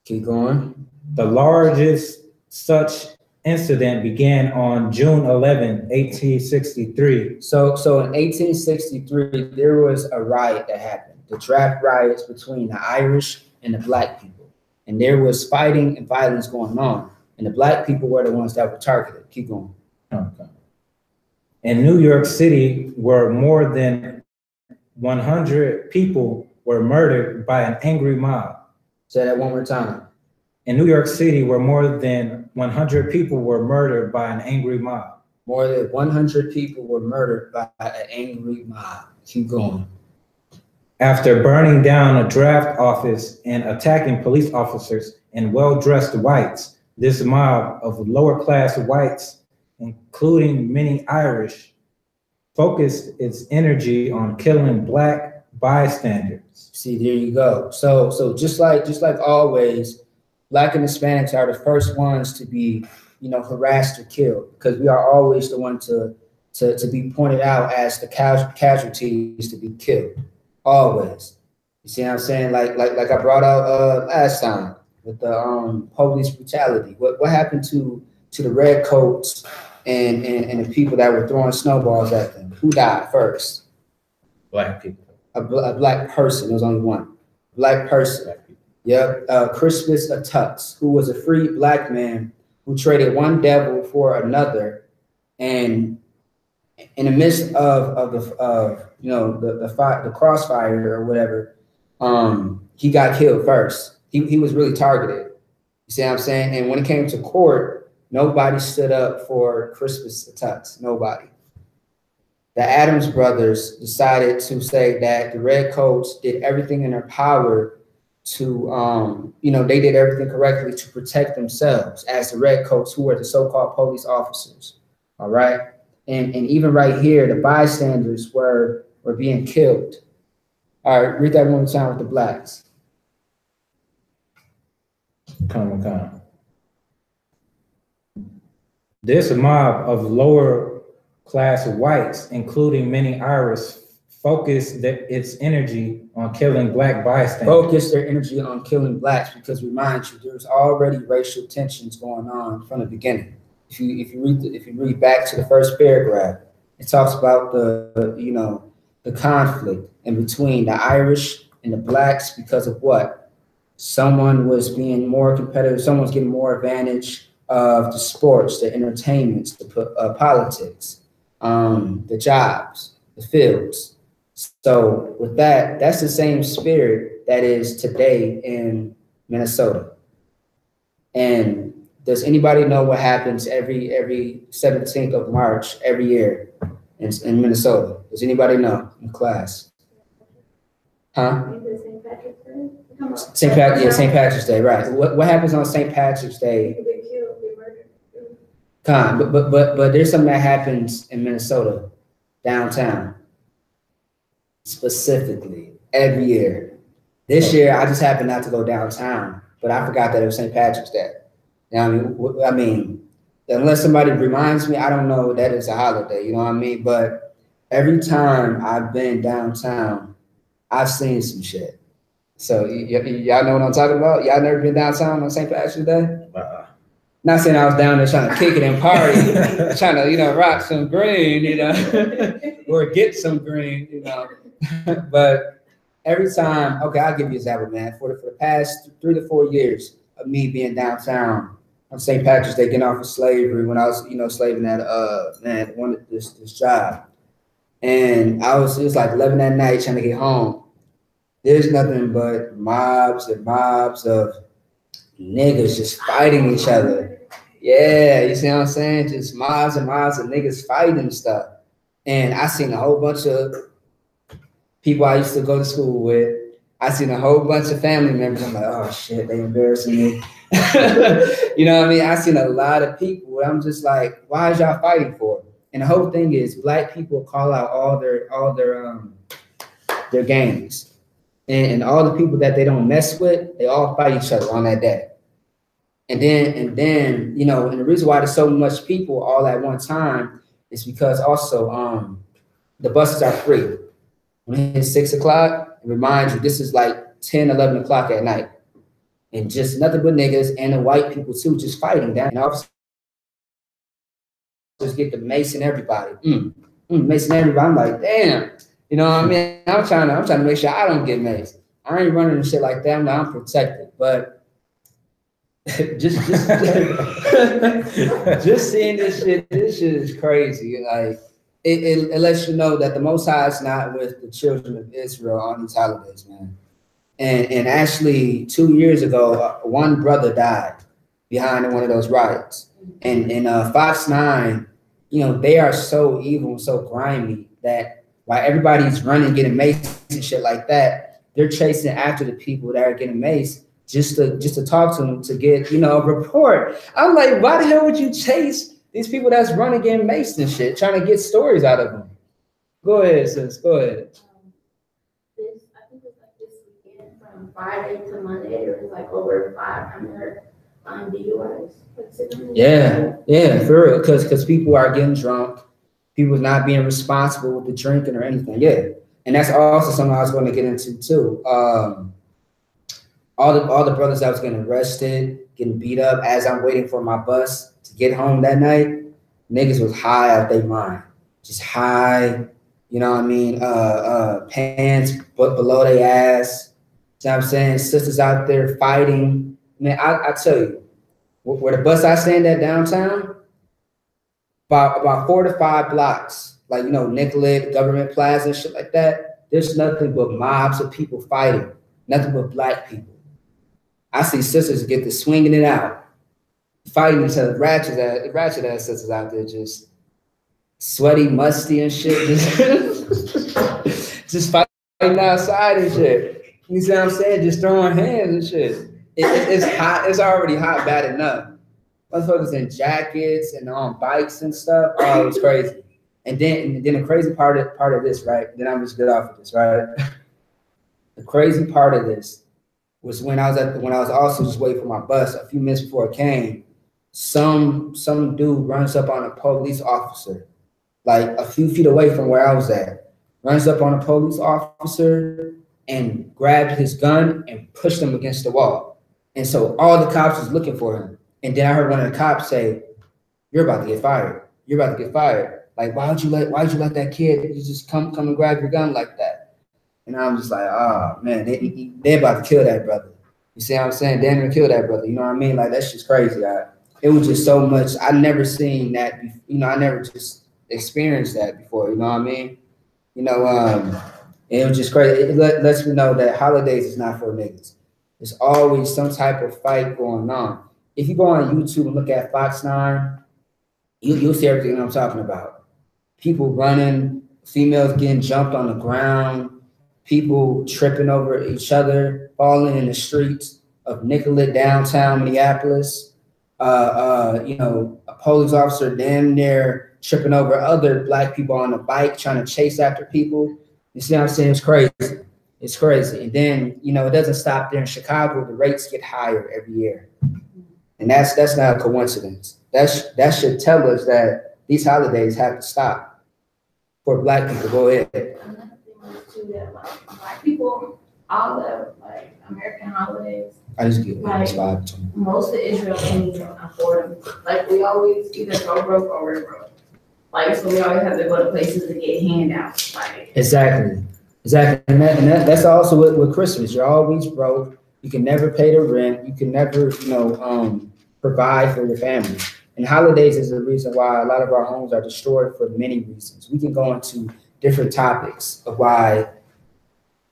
Keep going. The largest such incident began on June 11, 1863. So in 1863, there was a riot that happened. The draft riots between the Irish and the black people. And there was fighting and violence going on. And the black people were the ones that were targeted. Keep going. Okay. In New York City, where more than 100 people were murdered by an angry mob. Say that one more time. In New York City, where more than 100 people were murdered by an angry mob. More than 100 people were murdered by an angry mob. Keep going. After burning down a draft office and attacking police officers and well-dressed whites, this mob of lower-class whites, including many Irish, focused its energy on killing black bystanders. See, there you go. So just like always, black and Hispanics are the first ones to be, harassed or killed, because we are always the one to be pointed out as the casualties to be killed. Always. You see what I'm saying? Like I brought out last time with the police brutality. What happened to the red coats and the people that were throwing snowballs at them? Who died first? Black people. A black person. There was only one. Black person. Black people. Yep. Crispus Attucks, who was a free black man who traded one devil for another, and in the midst of the crossfire or whatever, he got killed first. He was really targeted. You see what I'm saying? And when it came to court, nobody stood up for Crispus Attucks. Nobody. The Adams brothers decided to say that the redcoats did everything in their power to, they did everything correctly to protect themselves as the redcoats, who were the so-called police officers. All right. And even right here, the bystanders were being killed. All right, read that one more time with the blacks. Come. This mob of lower class whites, including many Irish, focused its energy on killing black bystanders. Focus their energy on killing blacks because, remind you, there's already racial tensions going on from the beginning. If you read back to the first paragraph, it talks about the conflict in between the Irish and the blacks because of what? Someone was being more competitive. Someone's getting more advantage of the sports, the entertainments, the politics, the jobs, the fields. So with that, that's the same spirit that is today in Minnesota. And does anybody know what happens every 17th of March every year in Minnesota? Does anybody know in class? Huh? St. Patrick's Day, right. What happens on St. Patrick's Day? People get killed, they murdered. But there's something that happens in Minnesota, downtown, specifically every year. This year, I just happened not to go downtown, but I forgot that it was St. Patrick's Day. I mean, unless somebody reminds me, I don't know that it's a holiday, you know what I mean? But every time I've been downtown, I've seen some shit. So y'all know what I'm talking about? Y'all never been downtown on St. Patrick's Day? Not saying I was down there trying to kick it and party, trying to, rock some green, or get some green, But every time, okay, I'll give you an example, man. For the past 3 to 4 years of me being downtown on St. Patrick's Day, getting off of slavery when I was, slaving at this job. And it was like 11 at night trying to get home. There's nothing but mobs and mobs of niggas just fighting each other. Yeah, you see what I'm saying? Just mobs and mobs of niggas fighting and stuff. And I seen a whole bunch of people I used to go to school with. I seen a whole bunch of family members. I'm like, oh shit, they embarrassing me. You know what I mean? I seen a lot of people. I'm just like, why is y'all fighting for? And the whole thing is, black people call out all their gangs, and all the people that they don't mess with, they all fight each other on that day. And then, and the reason why there's so much people all at one time is because also the buses are free. When it's 6 o'clock, it reminds you this is like 10, 11 o'clock at night. And just nothing but niggas and the white people too, just fighting down. And officers get to macing everybody. Macing everybody. I'm like, damn. You know what I mean? I'm trying to make sure I don't get maced. I ain't running and shit like that. I'm protected. But just seeing this shit is crazy. Like it lets you know that the Most High is not with the children of Israel on these holidays, man. And actually 2 years ago, one brother died behind one of those riots. And Fox 9, they are so evil and so grimy that while everybody's running, getting maced and shit like that, they're chasing after the people that are getting maced just to talk to them, to get, a report. I'm like, why the hell would you chase these people that's running, getting maced and shit, trying to get stories out of them? Go ahead, sis. Go ahead. I think it's like this weekend from Friday to Monday, there was like over 500 DUIs. Yeah, for real. Because people are getting drunk. People not being responsible with the drinking or anything. Yeah. And that's also something I was going to get into too. All the brothers that was getting arrested, getting beat up as I'm waiting for my bus to get home that night, niggas was high out their mind. Just high, you know what I mean? Pants but below their ass. You know what I'm saying? Sisters out there fighting. Man, I tell you, where the bus I stand at downtown, about 4 to 5 blocks, like, Nicollet, Government Plaza, and shit like that, there's nothing but mobs of people fighting, nothing but black people. I see sisters get to swinging it out, fighting each other, ratchet ass sisters out there, just sweaty, musty and shit, just fighting outside and shit. You see what I'm saying? Just throwing hands and shit. It's hot. It's already hot bad enough. Motherfuckers in jackets and on bikes and stuff. Oh, it's crazy. And then the crazy part of this, right? Then I'm just get off of this, right? The crazy part of this was when I was also just waiting for my bus a few minutes before it came. Some dude runs up on a police officer, like a few feet away from where I was at. Runs up on a police officer and grabbed his gun and pushed him against the wall. And so all the cops was looking for him. And then I heard one of the cops say, "You're about to get fired. You're about to get fired. Like, why'd you let that kid just come and grab your gun like that?" And I'm just like, oh man, they about to kill that brother. You see what I'm saying? They're gonna kill that brother. You know what I mean? Like, that's just crazy. It was just so much. I never seen that. I never just experienced that before. You know what I mean? It was just crazy. It lets me know that holidays is not for niggas. There's always some type of fight going on. If you go on YouTube and look at Fox 9, you'll see everything I'm talking about. People running, females getting jumped on the ground, people tripping over each other, falling in the streets of Nicollet, downtown Minneapolis. A police officer damn near tripping over other black people on a bike trying to chase after people. You see what I'm saying? It's crazy. It's crazy. And then, it doesn't stop there. In Chicago, the rates get higher every year. And that's not a coincidence. That should tell us that these holidays have to stop for black people. Go ahead. Another thing is too that black people, all the American holidays, I just get most of Israel can't even afford them. Like, we always either go broke or we're broke. Like, so we always have to go to places to get handouts. Exactly. Exactly, that's also with Christmas. You're always broke. You can never pay the rent. You can never, provide for your family. And holidays is the reason why a lot of our homes are destroyed for many reasons. We can go into different topics of why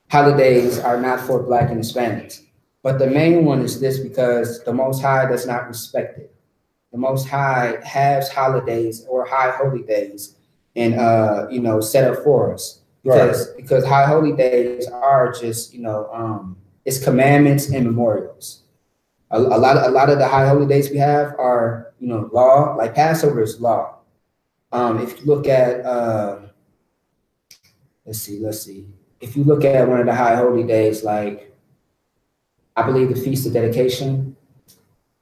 holidays are not for Black and Hispanics. But the main one is this, because the Most High does not respect it. The Most High has holidays or high holy days and set up for us. Because high holy days are just, it's commandments and memorials. A lot of the high holy days we have are, law, like Passover is law. If you look at, let's see. If you look at one of the high holy days, like, I believe the Feast of Dedication,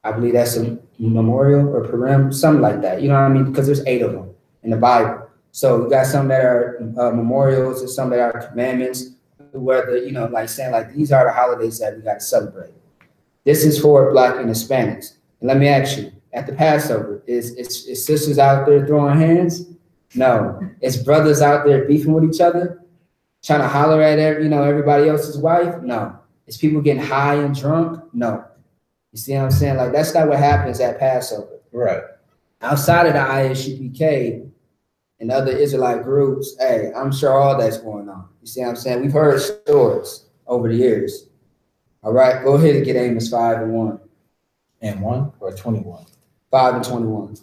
I believe that's a memorial or Purim, something like that. You know what I mean? Because there's 8 of them in the Bible. So we got some that are memorials and some that are commandments, whether, like saying like, these are the holidays that we got to celebrate. This is for Black and Hispanics. And let me ask you, at the Passover, is sisters out there throwing hands? No. Is brothers out there beefing with each other? Trying to holler at everybody else's wife? No. Is people getting high and drunk? No. You see what I'm saying? Like, that's not what happens at Passover. Right. Outside of the I.S.U.P.K and other Israelite groups, hey, I'm sure all that's going on. You see what I'm saying? We've heard stories over the years. All right, go ahead and get Amos 5:1. And 1 or 21? 5:21.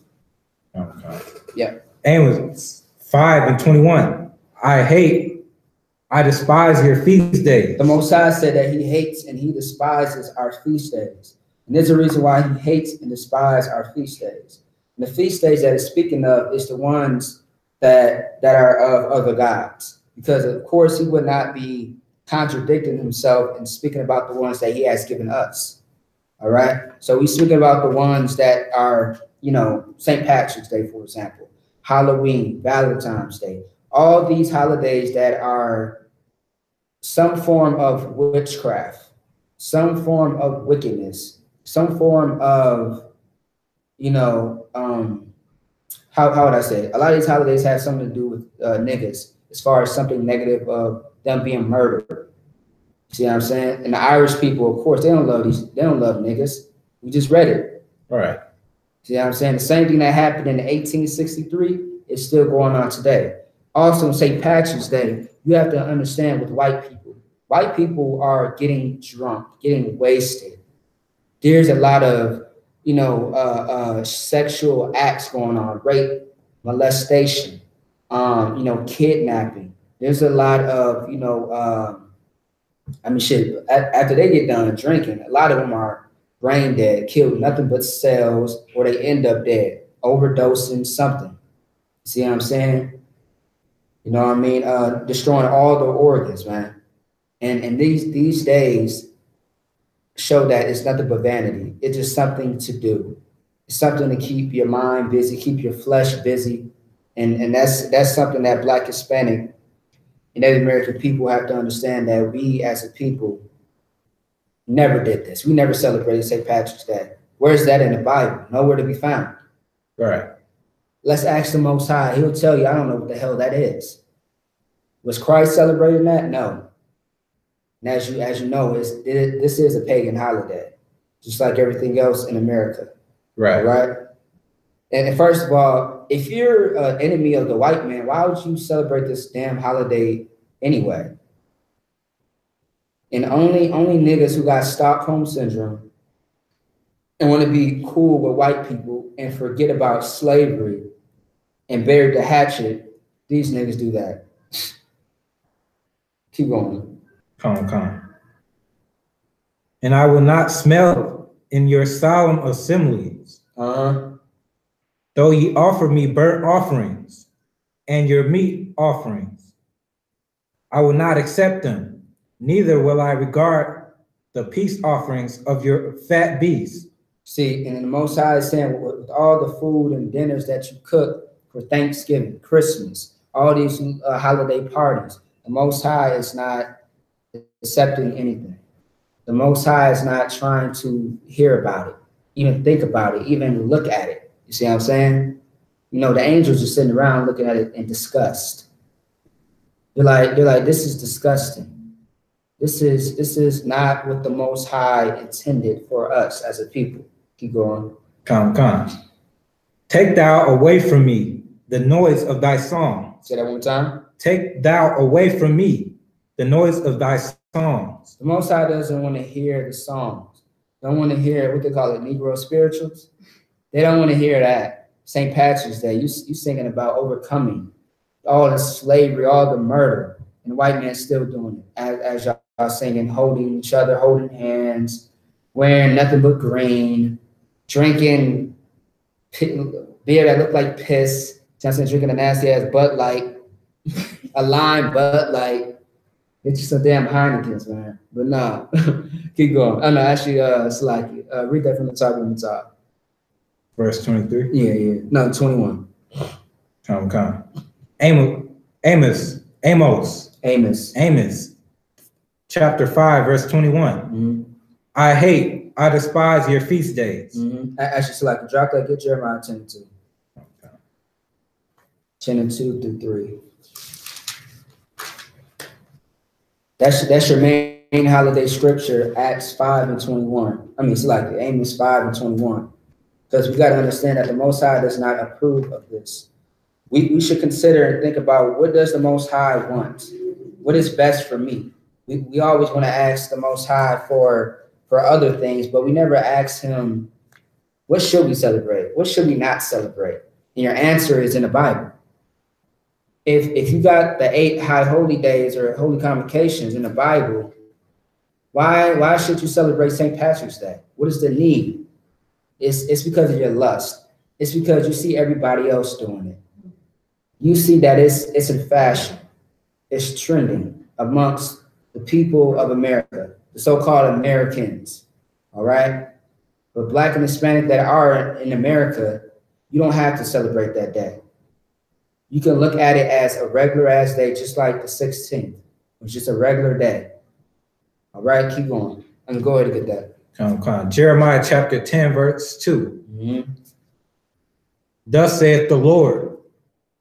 Okay. Yeah. Amos 5:21. I despise your feast days. The Most High said that he hates and he despises our feast days. And there's a reason why he hates and despises our feast days. And the feast days that it's speaking of is the ones that are of other gods. Because of course he would not be contradicting himself and speaking about the ones that he has given us. All right. So we're speaking about the ones that are, St. Patrick's Day, for example, Halloween, Valentine's Day, all these holidays that are some form of witchcraft, some form of wickedness, some form of, how would I say it? A lot of these holidays have something to do with niggas, as far as something negative of them being murdered. See what I'm saying? And the Irish people, of course, they don't love niggas. We just read it. All right. See what I'm saying? The same thing that happened in 1863 is still going on today. Also, St. Patrick's Day, you have to understand with white people are getting drunk, getting wasted. There's a lot of, sexual acts going on, rape, molestation, kidnapping. There's a lot of, after they get done drinking, a lot of them are brain dead, killed nothing but cells, or they end up dead, overdosing something. See what I'm saying? You know what I mean? Destroying all the organs, man. And these days show that it's nothing but vanity. It's just something to do. It's something to keep your mind busy, keep your flesh busy. And that's something that Black, Hispanic, and Native American people have to understand, that we as a people never did this. We never celebrated St. Patrick's Day. Where's that in the Bible? Nowhere to be found. Right. Let's ask the Most High. He'll tell you, I don't know what the hell that is. Was Christ celebrating that? No. And as you know, this is a pagan holiday, just like everything else in America. Right. Right. And first of all, if you're an enemy of the white man, why would you celebrate this damn holiday anyway? And only niggas who got Stockholm syndrome and want to be cool with white people and forget about slavery and bury the hatchet, these niggas do that. Keep going. Come. And I will not smell in your solemn assemblies. Though ye offer me burnt offerings and your meat offerings, I will not accept them, neither will I regard the peace offerings of your fat beasts. See, and the Most High is saying, with all the food and dinners that you cook for Thanksgiving, Christmas, all these holiday parties, the Most High is not accepting anything. The Most High is not trying to hear about it, even think about it, even look at it. You see what I'm saying? The angels are sitting around looking at it in disgust. They're like, this is disgusting. This is not what the Most High intended for us as a people. Keep going. Come. Take thou away from me the noise of thy song. Say that one more time. Take thou away from me the noise of thy songs. The Most High doesn't want to hear the songs. Don't want to hear what they call it, Negro spirituals. They don't want to hear that. St. Patrick's Day, you singing about overcoming all the slavery, all the murder, and the white man's still doing it. As y'all singing, holding each other, holding hands, wearing nothing but green, drinking beer that looked like piss. Johnson drinking a nasty ass Bud Light, a lime Bud Light. Get you some damn Heinekens, man. But no, keep going. Oh no, actually, Slacky, read that from the top of the top. Verse 23? Yeah. No, 21. Come. Amos. Chapter 5, verse 21. Mm-hmm. I despise your feast days. Mm-hmm. Actually, Slacky, drop that, get Jeremiah 10 and 2. Okay. 10 and 2 through 3. That's your main holiday scripture, Acts 5 and 21. I mean, it's like Amos 5 and 21. Because we got to understand that the Most High does not approve of this. We should consider and think about, what does the Most High want? What is best for me? We always want to ask the Most High for other things, but we never ask him, what should we celebrate? What should we not celebrate? And your answer is in the Bible. If you got the 8 high holy days or holy convocations in the Bible, why should you celebrate St. Patrick's Day? What is the need? It's because of your lust. It's because you see everybody else doing it. You see that it's in fashion. It's trending amongst the people of America, the so-called Americans, all right? But Black and Hispanic that are in America, you don't have to celebrate that day. You can look at it as a regular ass day, just like the 16th. It's just a regular day. All right, keep going. I'm gonna go ahead and get that. Come. Jeremiah chapter 10, verse 2. Mm-hmm. Thus saith the Lord,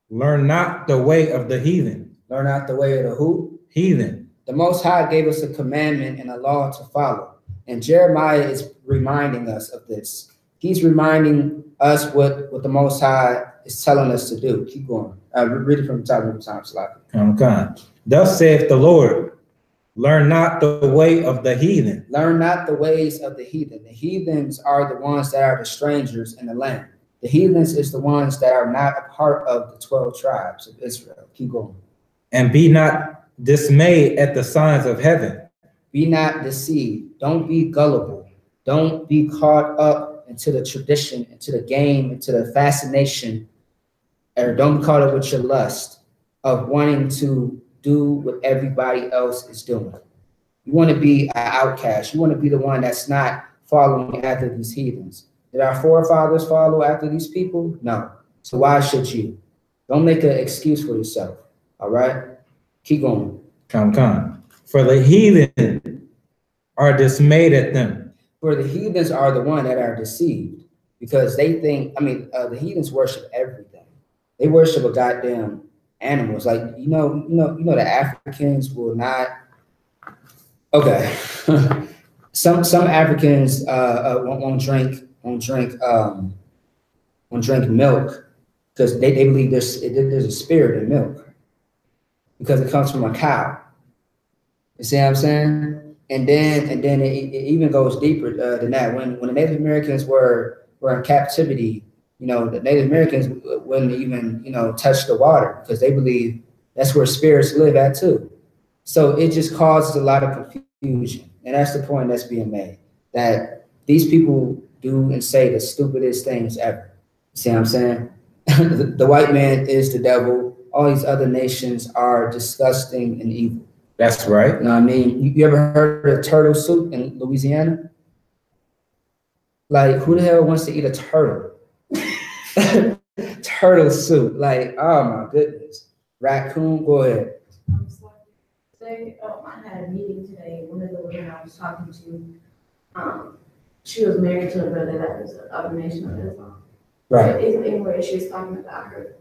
learn not the way of the heathen. Learn not the way of the who? Heathen. The Most High gave us a commandment and a law to follow. And Jeremiah is reminding us of this. He's reminding us what the Most High is telling us to do. Keep going. Read it from the top of the time slot. Come. Thus saith the Lord, learn not the way of the heathen. Learn not the ways of the heathen. The heathens are the ones that are the strangers in the land. The heathens is the ones that are not a part of the 12 tribes of Israel. Keep going. And be not dismayed at the signs of heaven. Be not deceived. Don't be gullible. Don't be caught up into the tradition, into the game, into the fascination, or don't be caught up with your lust of wanting to do what everybody else is doing. You want to be an outcast. You want to be the one that's not following after these heathens. Did our forefathers follow after these people? No. So why should you? Don't make an excuse for yourself. All right? Keep going. Come. For the heathen are dismayed at them. For the heathens are the one that are deceived because they think, the heathens worship everything. They worship a goddamn animals. Like, you know, the Africans will not. Okay. Some Africans won't drink milk because they believe there's a spirit in milk because it comes from a cow. You see what I'm saying? And then it even goes deeper than that. When the Native Americans were in captivity, the Native Americans wouldn't even touch the water because they believe that's where spirits live at too. So it just causes a lot of confusion, and that's the point that's being made, that these people do and say the stupidest things ever. You see what I'm saying? The white man is the devil. All these other nations are disgusting and evil. That's right. You know what I mean? You ever heard of turtle soup in Louisiana? Like, who the hell wants to eat a turtle? Turtle soup. Like, oh my goodness. Raccoon, go ahead. I had a meeting today. One of the women I was talking to, she was married to a brother that was of the Nation of Islam. Right. So anyway, she was talking about her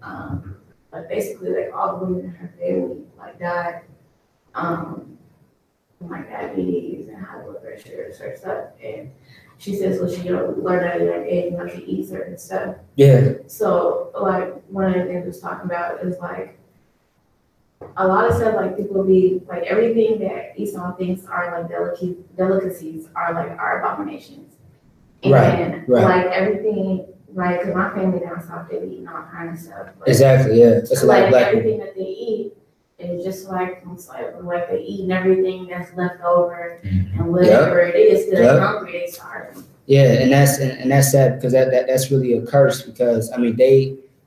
like basically like all the women in her family like died, from like diabetes and high blood pressure and certain stuff. And she says, well, she learned at a young age not to eat certain stuff. Yeah. So like one of the things we was talking about is like a lot of stuff like people be like everything that Esau thinks are like delicacies are like our abominations. And right. like everything, like, cause my family down south, they be eating all kinds of stuff. Exactly, yeah. It's like everything that they eat is just like they eating everything that's left over and whatever it is, because they're hungry, they starve. Yeah, and that's sad because that's really a curse because I mean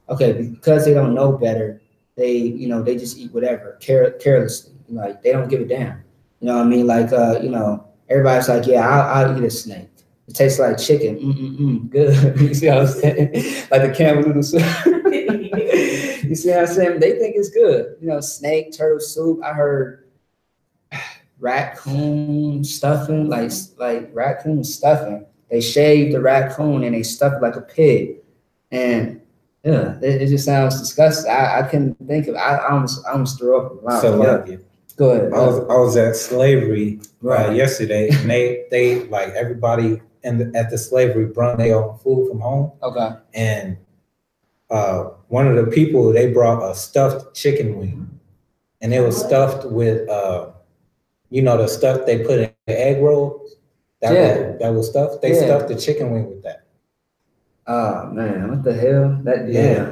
because they don't know better, they they just eat whatever carelessly, like they don't give a damn. You know what I mean? Like everybody's like, yeah, I'll eat a snake. It tastes like chicken. Good. You see what I'm saying? Like the Campbell noodle soup. You see what I'm saying? They think it's good. Snake, turtle soup. I heard raccoon stuffing, like raccoon stuffing. They shave the raccoon and they stuff it like a pig. And yeah, it just sounds disgusting. I couldn't think of it. I almost threw up. Wow. So go ahead. I was at slavery yesterday, and they like everybody at the slavery brought their own food from home. Okay. And one of the people, they brought a stuffed chicken wing, and it was stuffed with the stuff they put in the egg rolls. That was stuffed. They stuffed the chicken wing with that. Oh man, what the hell?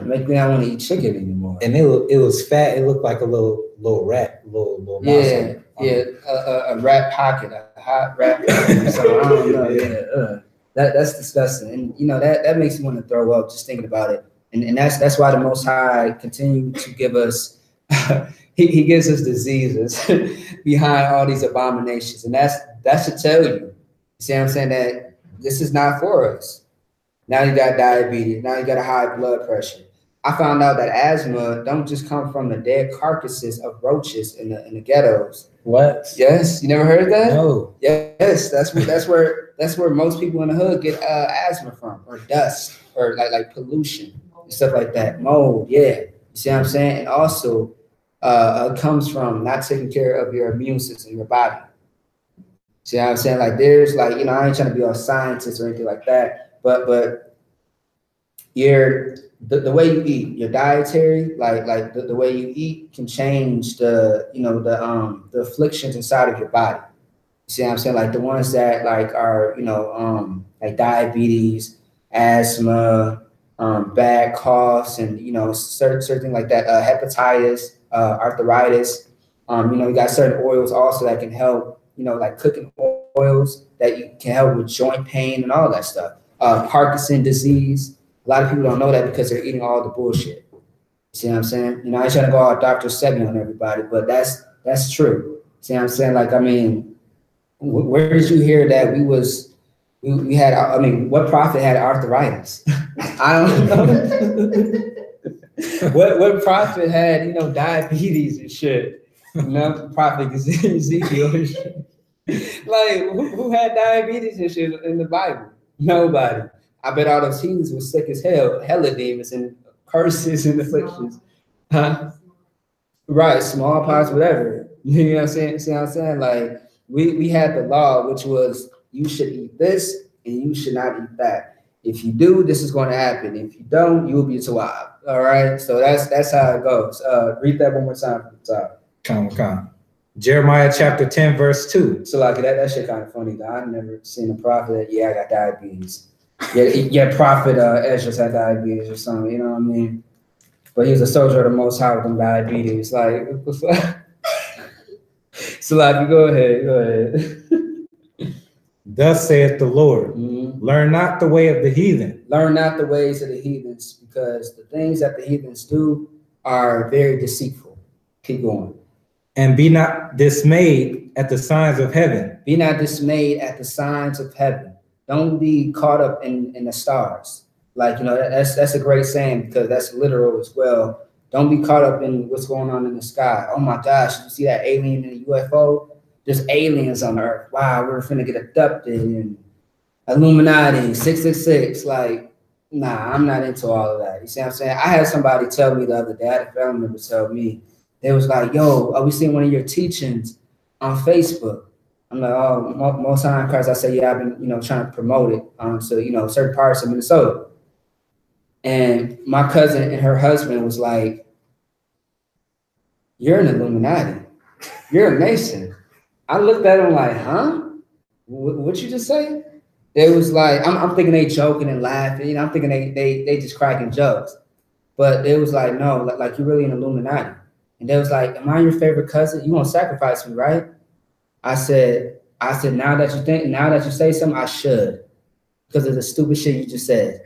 Make me not want to eat chicken anymore. And it was fat. It looked like a little rat, little mouse. A rat pocket, a hot rat pocket. So I don't know. That's disgusting, and that makes me want to throw up just thinking about it. And that's why the Most High continue to give us. He gives us diseases behind all these abominations, and that should tell you. You see what I'm saying? That this is not for us. Now you got diabetes. Now you got a high blood pressure. I found out that asthma don't just come from the dead carcasses of roaches in the ghettos. What? Yes, you never heard that? No. Yes, that's where most people in the hood get asthma from, or dust, or like pollution and stuff like that. Mold, yeah. You see what I'm saying? And also, it comes from not taking care of your immune system, your body. See what I'm saying? Like there's I ain't trying to be a scientist or anything like that, but the way you eat, your dietary, like the way you eat can change the afflictions inside of your body. You see what I'm saying? Like the ones that are like diabetes, asthma, bad coughs, and certain things like that, hepatitis, arthritis. You got certain oils also that can help. Like cooking oils that you can help with joint pain and all that stuff. Parkinson's disease. A lot of people don't know that because they're eating all the bullshit. See what I'm saying? I ain't trying to go all Dr. Sebi on everybody, but that's true. See what I'm saying? Like, I mean, where did you hear that we had, I mean, what prophet had arthritis? I don't know. what prophet had, diabetes and shit? Prophet Ezekiel and shit. Like, who had diabetes and shit in the Bible? Nobody. I bet all those heathens were sick as hell, hella demons and curses and afflictions. Huh? Right, smallpox, whatever. You know what I'm saying? See what I'm saying? Like, we had the law, which was you should eat this and you should not eat that. If you do, this is going to happen. If you don't, you will be tawab. All right? So that's how it goes. Read that one more time from the top. Come. Jeremiah chapter 10, verse 2. So like that shit kind of funny. Though. I've never seen a prophet that, I got diabetes. Yeah, prophet Ezra's had diabetes or something, you know what I mean? But he was a soldier of the Most High with them diabetes. Like, what the fuck? So like, go ahead. Thus saith the Lord, learn not the way of the heathen. Learn not the ways of the heathens, because the things that the heathens do are very deceitful. Keep going. And be not dismayed at the signs of heaven. Be not dismayed at the signs of heaven. Don't be caught up in the stars. Like, that's a great saying because that's literal as well. Don't be caught up in what's going on in the sky. Oh my gosh, you see that alien in the UFO? There's aliens on Earth. Wow, we're finna get abducted and Illuminati, 666. Like, Nah, I'm not into all of that. You see what I'm saying? I had somebody tell me the other day, I had a family member tell me, they was like, yo, we seen one of your teachings on Facebook. I'm like, oh, most time, Christ, I say, yeah, I've been, trying to promote it to, certain parts of Minnesota. And my cousin and her husband was like, you're an Illuminati. You're a Mason. I looked at him like, huh? What you just say? It was like, I'm thinking they joking and laughing. I'm thinking they just cracking jokes. But it was like, no, like you're really an Illuminati. And they was like, am I your favorite cousin? You want to sacrifice me, right? I said, now that you say something, I should. Because of the stupid shit you just said.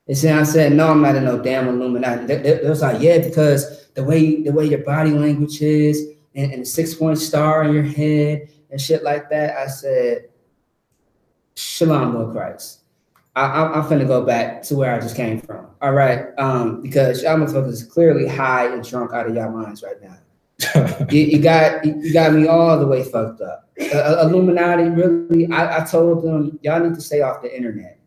And see, I said, no, I'm not in no damn Illuminati. They was like, yeah, because the way your body language is and the 6-point star in your head and shit like that. I said, Shalom, Lord Christ. I'm finna go back to where I just came from. All right. Because y'all motherfuckers is clearly high and drunk out of y'all minds right now. you got me all the way fucked up. Illuminati, really, I told them, y'all need to stay off the internet.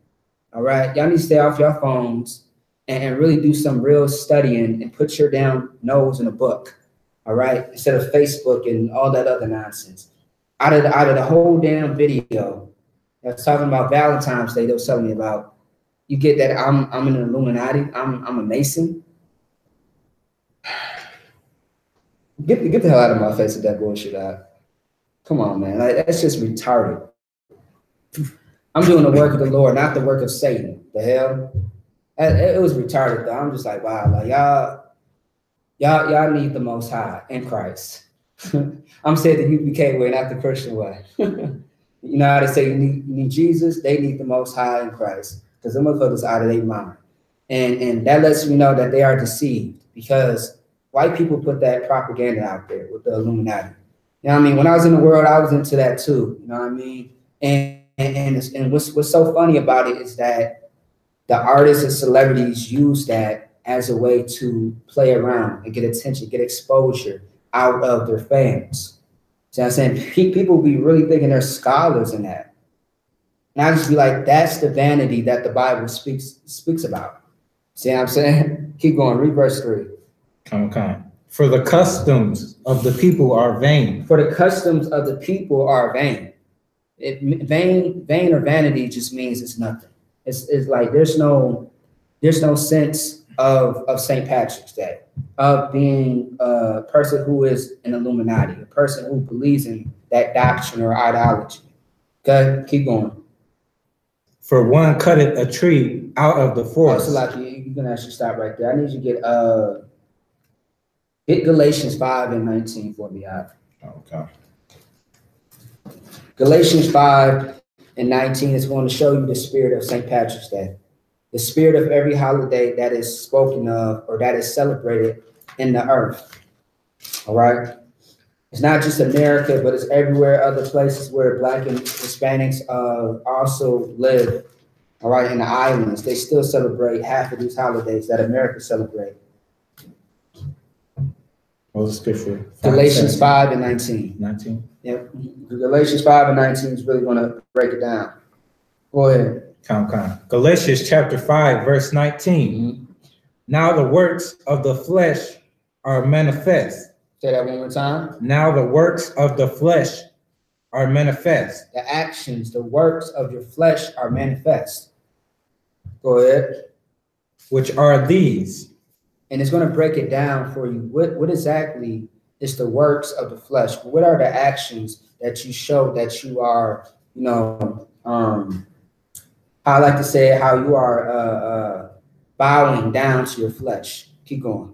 All right. Y'all need to stay off your phones and really do some real studying and put your damn nose in a book. All right. Instead of Facebook and all that other nonsense. Out of the whole damn video, I was talking about Valentine's Day. They was telling me about. You get that I'm an Illuminati. I'm a Mason. Get the hell out of my face with that bullshit out. Come on, man. Like, that's just retarded. I'm doing the work of the Lord, not the work of Satan. The hell? It was retarded though. I'm just like, wow, like y'all need the Most High in Christ. I'm saying the U.P.K way, not the Christian way. You know how they say you need Jesus? They need the Most High in Christ because them motherfuckers out of their mind. And that lets me know that they are deceived because white people put that propaganda out there with the Illuminati. You know what I mean? When I was in the world, I was into that too. You know what I mean? And what's so funny about it is that the artists and celebrities use that as a way to play around and get attention, get exposure out of their fans. See what I'm saying? People be really thinking they're scholars in that. And I just be like, that's the vanity that the Bible speaks about. See what I'm saying? Keep going, read verse 3. Okay. For the customs of the people are vain. For the customs of the people are vain. Vain or vanity just means it's nothing. It's like there's no sense of St. Patrick's Day, of being a person who is an Illuminati, a person who believes in that doctrine or ideology. Okay, keep going. For one cutteth a tree out of the forest. So like you're gonna actually stop right there. I need you to get Galatians 5:19 for me out. Okay. Galatians 5:19 is going to show you the spirit of St. Patrick's Day. The spirit of every holiday that is spoken of or that is celebrated in the earth. All right. It's not just America, but it's everywhere, other places where Black and Hispanics also live. All right. In the islands, they still celebrate half of these holidays that America celebrates. What was the scripture? Galatians 5:19. 19. Yep. Galatians 5:19 is really going to break it down. Go ahead. Galatians chapter 5, verse 19. Mm-hmm. Now the works of the flesh are manifest. Say that one more time. Now the works of the flesh are manifest. The actions, the works of your flesh are manifest. Go ahead. Which are these. And it's going to break it down for you. What exactly is the works of the flesh? What are the actions that you show that you are, I like to say how you are bowing down to your flesh. Keep going.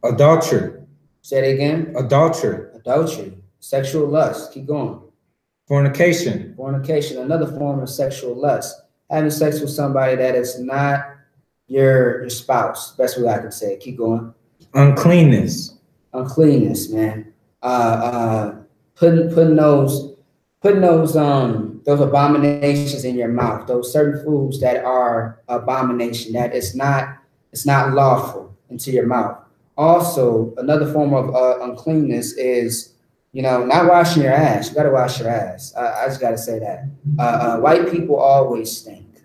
Adultery. Say it again. Adultery. Adultery. Sexual lust. Keep going. Fornication. Fornication. Another form of sexual lust. Having sex with somebody that is not your spouse. That's what I can say. Keep going. Uncleanness. Uncleanness, man. Putting those abominations in your mouth, those certain foods that are abomination, that it's not lawful into your mouth. Also, another form of uncleanness is, not washing your ass. You got to wash your ass. I just got to say that. White people always stink,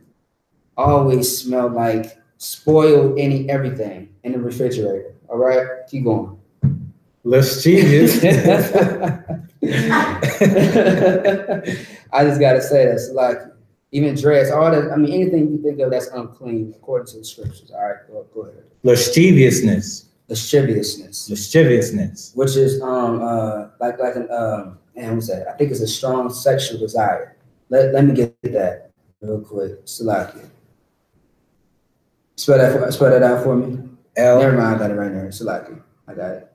always smell like spoil everything in the refrigerator. All right, keep going. Lascivious. I just gotta say that's like even dress, all that. I mean, anything you think of that's unclean according to the scriptures. All right, go ahead. Lasciviousness. Lasciviousness, which is like an and what's that? I think it's a strong sexual desire. Let me get that real quick. Salakia. Spell that out for me. Never mind, I got it right there. Salakia. I got it.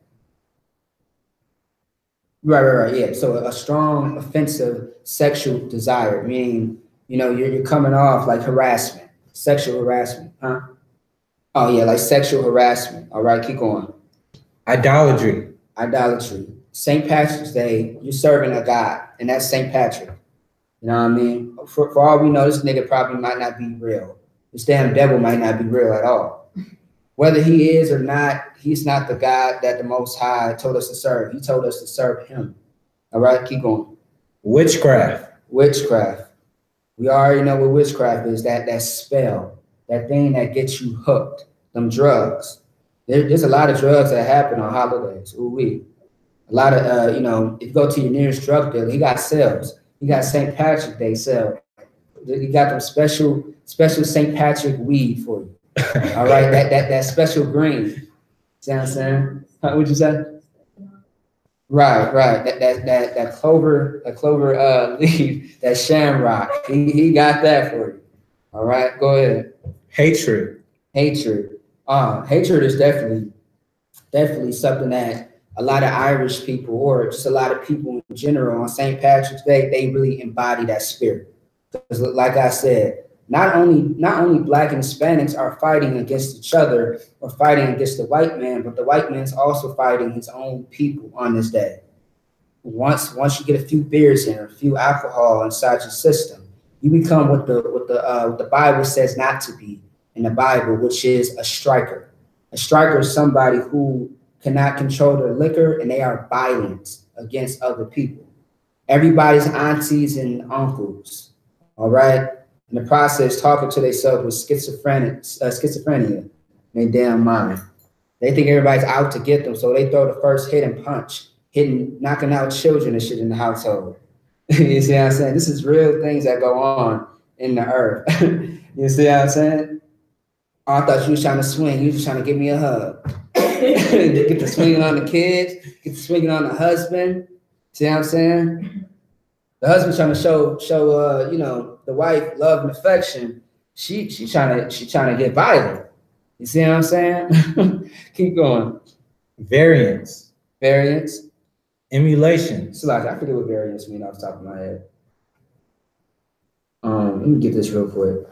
Right. Yeah. So a strong offensive sexual desire, meaning, you know, you're coming off like harassment, sexual harassment, huh? Oh yeah, like sexual harassment. All right, keep going. Idolatry. St. Patrick's Day, you're serving a God, and that's St. Patrick. You know what I mean? For all we know, this nigga probably might not be real. This damn devil might not be real at all. Whether he is or not, he's not the God that the Most High told us to serve. He told us to serve him. All right, keep going. Witchcraft. We already know what witchcraft is, that spell, that thing that gets you hooked, them drugs. There's a lot of drugs that happen on holidays. A lot of, you know, if you go to your nearest drug dealer, he got sales. He got St. Patrick's Day sale. He got them special St. Patrick weed for you. All right, that special green. See what I'm saying? What'd you say? Right. That clover leaf, that shamrock. He got that for you. All right, go ahead. Hatred. Hatred is definitely something that a lot of Irish people, or just a lot of people in general, on St. Patrick's Day, they really embody that spirit. Because, like I said, not only Black and Hispanics are fighting against each other or fighting against the white man, but the white man's also fighting his own people on this day. Once you get a few beers in, or a few alcohol inside your system, you become what the Bible says not to be in the Bible, which is a striker. A striker is somebody who cannot control their liquor, and they are violent against other people. Everybody's aunties and uncles, all right? In the process, talking to themselves with schizophrenia in their damn mind. They think everybody's out to get them, so they throw the first hit and punch, knocking out children and shit in the household. You see what I'm saying? This is real things that go on in the earth. You see what I'm saying? Oh, I thought you was trying to swing. You was just trying to give me a hug. Get the swinging on the kids, get the swinging on the husband. See what I'm saying? The husband trying to show you know, the wife love and affection. She trying to get violent. You see what I'm saying? Keep going. Variance. Emulation. So like, I forget what variance means off the top of my head. Let me get this real quick.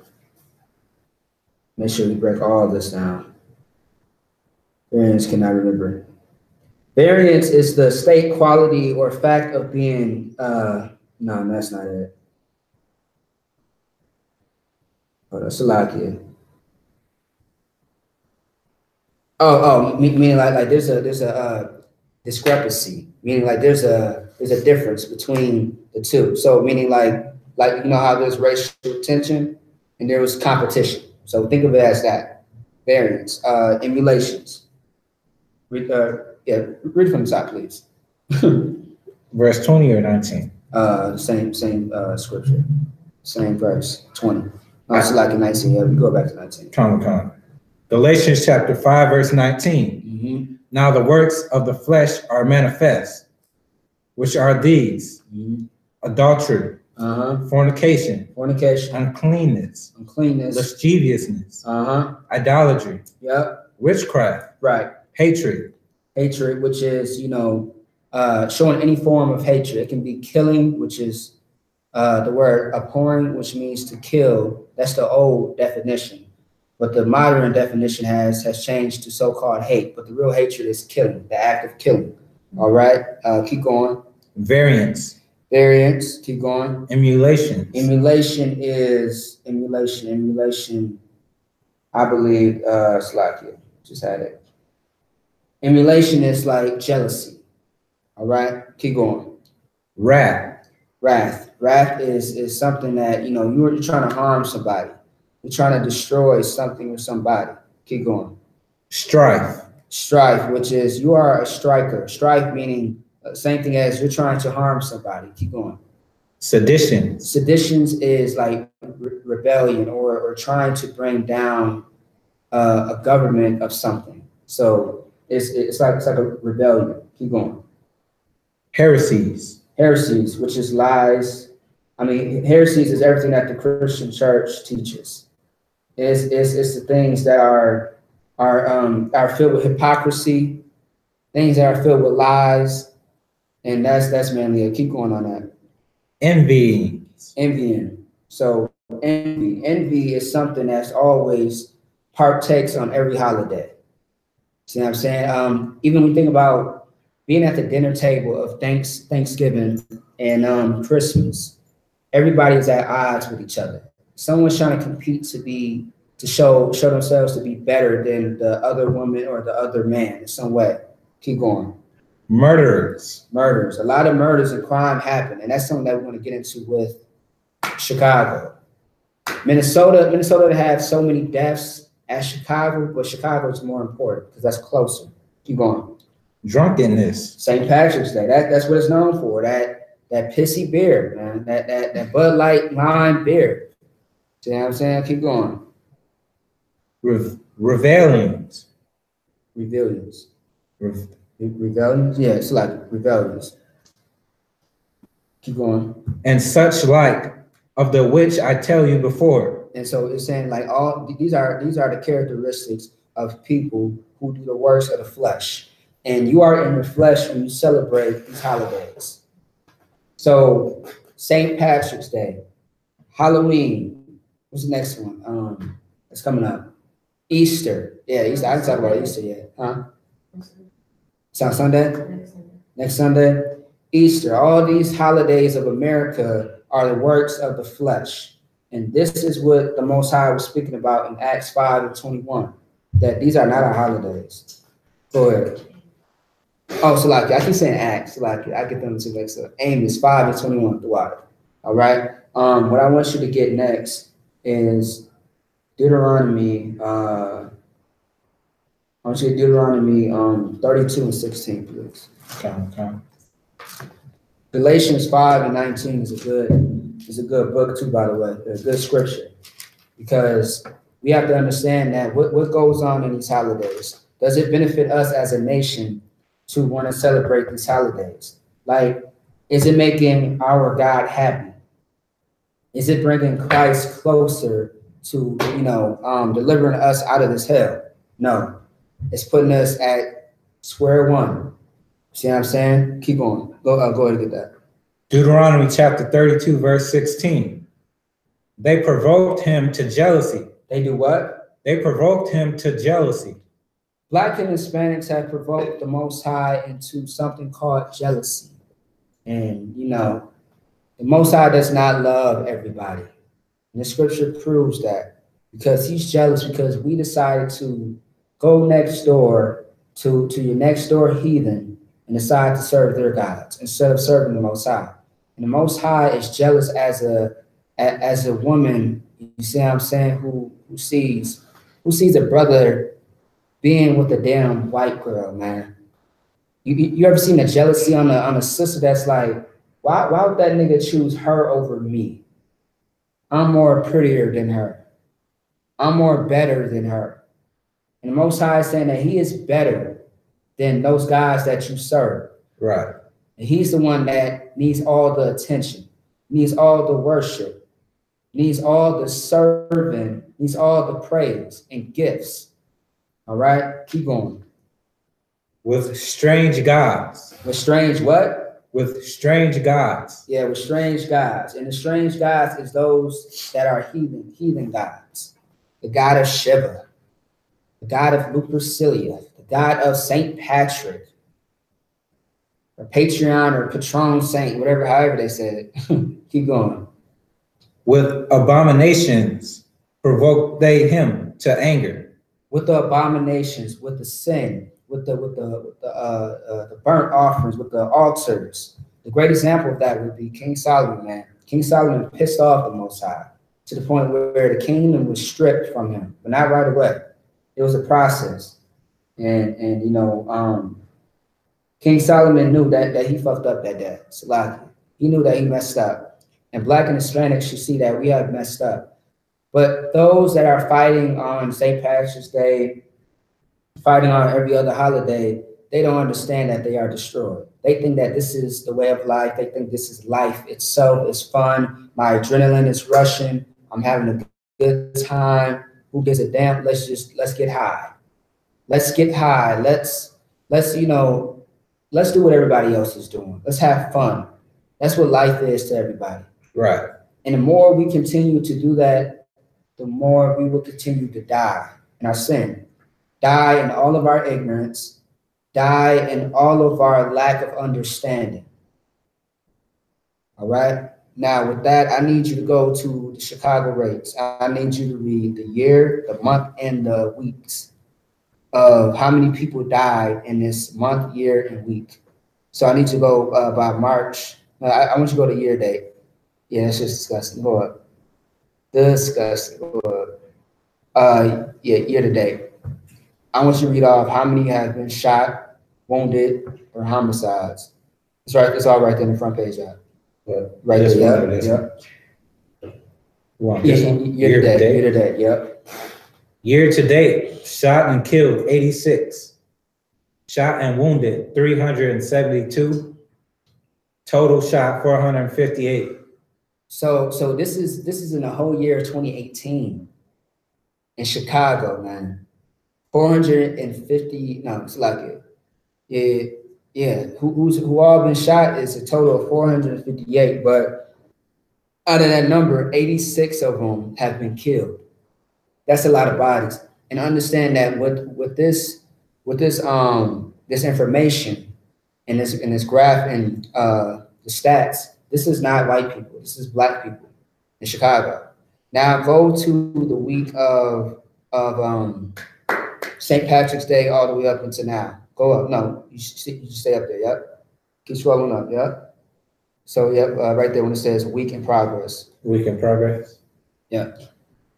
Make sure we break all this down. Variance cannot remember. Variance is the state, quality, or fact of being, no, that's not it. Hold on, Salakia. Meaning like there's a discrepancy, meaning like there's a difference between the two. So meaning like you know how there's racial tension and there was competition. So think of it as that. Variance, emulations. Read from the top, please. Verse 20 or 19? Same scripture. Same verse, 20. No, it's like in 19. Yeah, we go back to 19. Come. Galatians chapter 5, verse 19. Now the works of the flesh are manifest, which are these: adultery, fornication, uncleanness, lasciviousness, idolatry, witchcraft, right, hatred, which is, you know, showing any form of hatred. It can be killing, which is the word abhorring, which means to kill. That's the old definition. But the modern definition has changed to so-called hate. But the real hatred is killing, the act of killing. All right, keep going. Variance, keep going. Emulation. Emulation. I believe, Slakia just had it. Emulation is like jealousy. All right, keep going. Wrath is something that, you know, you're trying to harm somebody. You're trying to destroy something or somebody. Keep going. Strife. Strife, which is you are a striker. Strife meaning same thing as you're trying to harm somebody. Keep going. Sedition. Seditions is like rebellion or trying to bring down a government of something. So it's like a rebellion. Keep going. Heresies. Heresies, which is lies. I mean, heresies is everything that the Christian church teaches. It's the things that are filled with hypocrisy, things that are filled with lies, and that's mainly it. Keep going on that. Envying. So envy is something that's always partakes on every holiday. See what I'm saying? Even when we think about being at the dinner table of Thanksgiving and Christmas, everybody is at odds with each other. Someone's trying to compete to show themselves to be better than the other woman or the other man in some way. Keep going. Murders. A lot of murders and crime happen, and that's something that we want to get into with Chicago. Minnesota have so many deaths as Chicago, but Chicago is more important because that's closer. Keep going. Drunkenness. St. Patrick's Day. That's what it's known for. That pissy beer, man. That Bud Light lime beer. See what I'm saying? Keep going. Rebellions. Rebellions. Yeah, it's like rebellions. Keep going. And such like, of the which I tell you before. And so it's saying like all these are the characteristics of people who do the works of the flesh. And you are in the flesh when you celebrate these holidays. So St. Patrick's Day, Halloween. What's the next one? It's coming up. Easter. Yeah, Easter. I didn't talk about Easter yet. Huh? It's on Sunday? Next Sunday. Easter. All these holidays of America are the works of the flesh. And this is what the Most High was speaking about in Acts 5:21, that these are not our holidays. Go ahead. Oh, Salaki, I keep saying Acts, Salaki. I get them to mixed up. Amos 5:21 throughout it. All right. What I want you to get next is Deuteronomy. I want you to get Deuteronomy 32:16, please. Okay. Galatians 5:19 is a good book too, by the way. It's a good scripture, because we have to understand that what goes on in these holidays. Does it benefit us as a nation to want to celebrate these holidays? Like, is it making our God happy? Is it bringing Christ closer to, delivering us out of this hell? No, it's putting us at square one. See what I'm saying? Keep going. Go ahead and get that. Deuteronomy chapter 32, verse 16. They provoked him to jealousy. They do what? They provoked him to jealousy. Black and Hispanics have provoked the Most High into something called jealousy. And, the Most High does not love everybody. And the scripture proves that, because he's jealous because we decided to go next door to your next door heathen and decide to serve their gods instead of serving the Most High. And the Most High is jealous as a woman, you see what I'm saying, who sees a brother being with a damn white girl, man. You ever seen a jealousy on a sister that's like, why would that nigga choose her over me? I'm more prettier than her. I'm more better than her. And the Most High is saying that he is better than those guys that you serve. Right. And he's the one that needs all the attention, needs all the worship, needs all the serving, needs all the praise and gifts. All right, keep going. With strange gods. With strange what? With strange gods. Yeah, with strange gods. And the strange gods is those that are heathen gods. The god of Shiva, the god of Lupercilia, the god of St. Patrick, or Patreon or Patron Saint, however they said it. Keep going. With abominations provoke they him to anger. With the abominations, with the sin, with the burnt offerings, with the altars. The great example of that would be King Solomon, man. King Solomon pissed off the Most High to the point where the kingdom was stripped from him, but not right away. It was a process. And you know, King Solomon knew that he fucked up that day. Salaki. He knew that he messed up. And Black and Hispanics should see that we have messed up. But those that are fighting on St. Patrick's Day, fighting on every other holiday, they don't understand that they are destroyed. They think that this is the way of life. They think this is life itself. It's fun. My adrenaline is rushing. I'm having a good time. Who gives a damn? Let's get high. Let's get high. Let's you know, let's do what everybody else is doing. Let's have fun. That's what life is to everybody. Right. And the more we continue to do that, the more we will continue to die in our sin, die in all of our ignorance, die in all of our lack of understanding. All right. Now, with that, I need you to go to the Chicago rates. I need you to read the year, the month, and the weeks of how many people died in this month, year, and week. So I need to go by March. I want you to go to year date. Yeah, it's just disgusting. Lord. Disgusting. Lord. Yeah, year to date. I want you to read off how many have been shot, wounded, or homicides. It's right. It's all right there in the front page. Right there. Yep. Year to date. Yep. Year to date, shot and killed 86, shot and wounded 372, total shot 458. So this is in the whole year of 2018 in Chicago, man. 450. No, it's like it. Yeah. Who all been shot is a total of 458, but out of that number, 86 of them have been killed. That's a lot of bodies. And understand that with this information and this graph and the stats, this is not white people. This is Black people in Chicago. Now go to the week of St. Patrick's Day all the way up until now. Go up. No, you stay up there. Yep. Keep scrolling up. Yep. So yep, right there when it says week in progress. Week in progress. Yeah.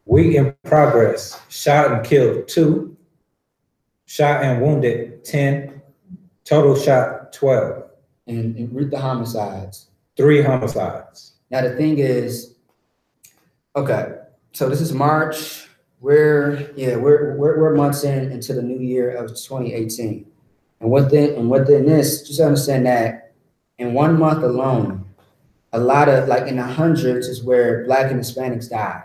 Week in progress, shot and killed 2, shot and wounded 10, total shot 12. And read the homicides. 3 homicides. Now the thing is, okay, so this is March. We're months into the new year of 2018. And within this, just understand that in 1 month alone, a lot of, like in the hundreds is where Black and Hispanics died.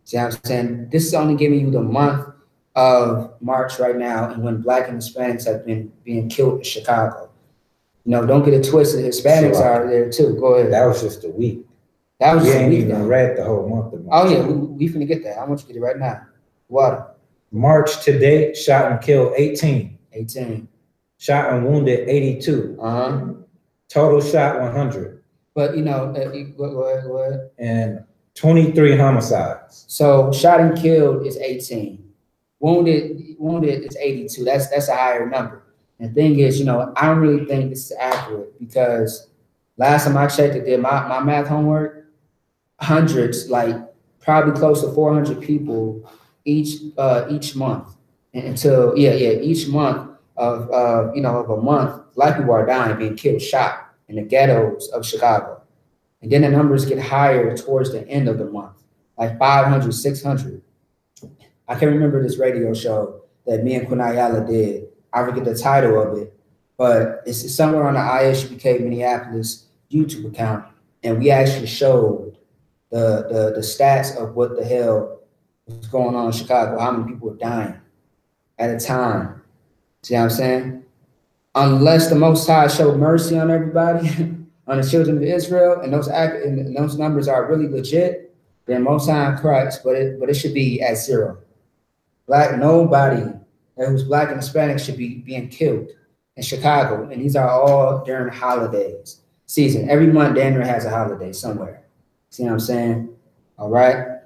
See what I'm saying? This is only giving you the month of March right now, and when Black and Hispanics have been being killed in Chicago. You know, don't get it twisted. Hispanics are there too. Go ahead. That was just a week. That was we just ain't a week. Even read the whole month of March. Oh yeah, we finna get that. I want you to get it right now. Water. March to date, shot and killed 18. 18. Shot and wounded 82. Total shot 100. But you know, go ahead. And 23 homicides. So shot and killed is 18. Wounded is 82. That's a higher number. And the thing is, you know, I don't really think this is accurate because last time I checked it, did my math homework, hundreds, like probably close to 400 people each month. And until each month of a month, Black people are dying, being killed, shot in the ghettos of Chicago. And then the numbers get higher towards the end of the month, like 500, 600. I can remember this radio show that me and Kunayala did. I forget the title of it, but it's somewhere on the I.S.U.P.K Minneapolis YouTube account. And we actually showed the stats of what the hell was going on in Chicago, how many people were dying at a time. See what I'm saying? Unless the Most High showed mercy on everybody, on the children of Israel, and those numbers are really legit, then Most High in Christ, but it should be at 0. Nobody who's Black and Hispanic should be being killed in Chicago, and these are all during holidays season. Every month, Daniel has a holiday somewhere. See what I'm saying? All right.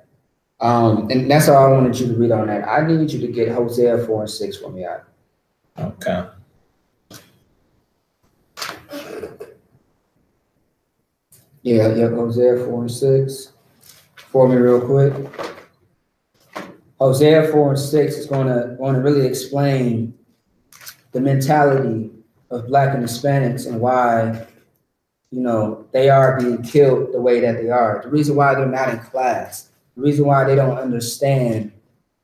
And that's all I wanted you to read on that. I need you to get Hosea 4 and 6 for me out. Okay. Yeah, Hosea 4 and 6. for me real quick. Hosea 4:6 is going to really explain the mentality of Black and Hispanics and why, you know, they are being killed the way that they are. The reason why they're not in class, the reason why they don't understand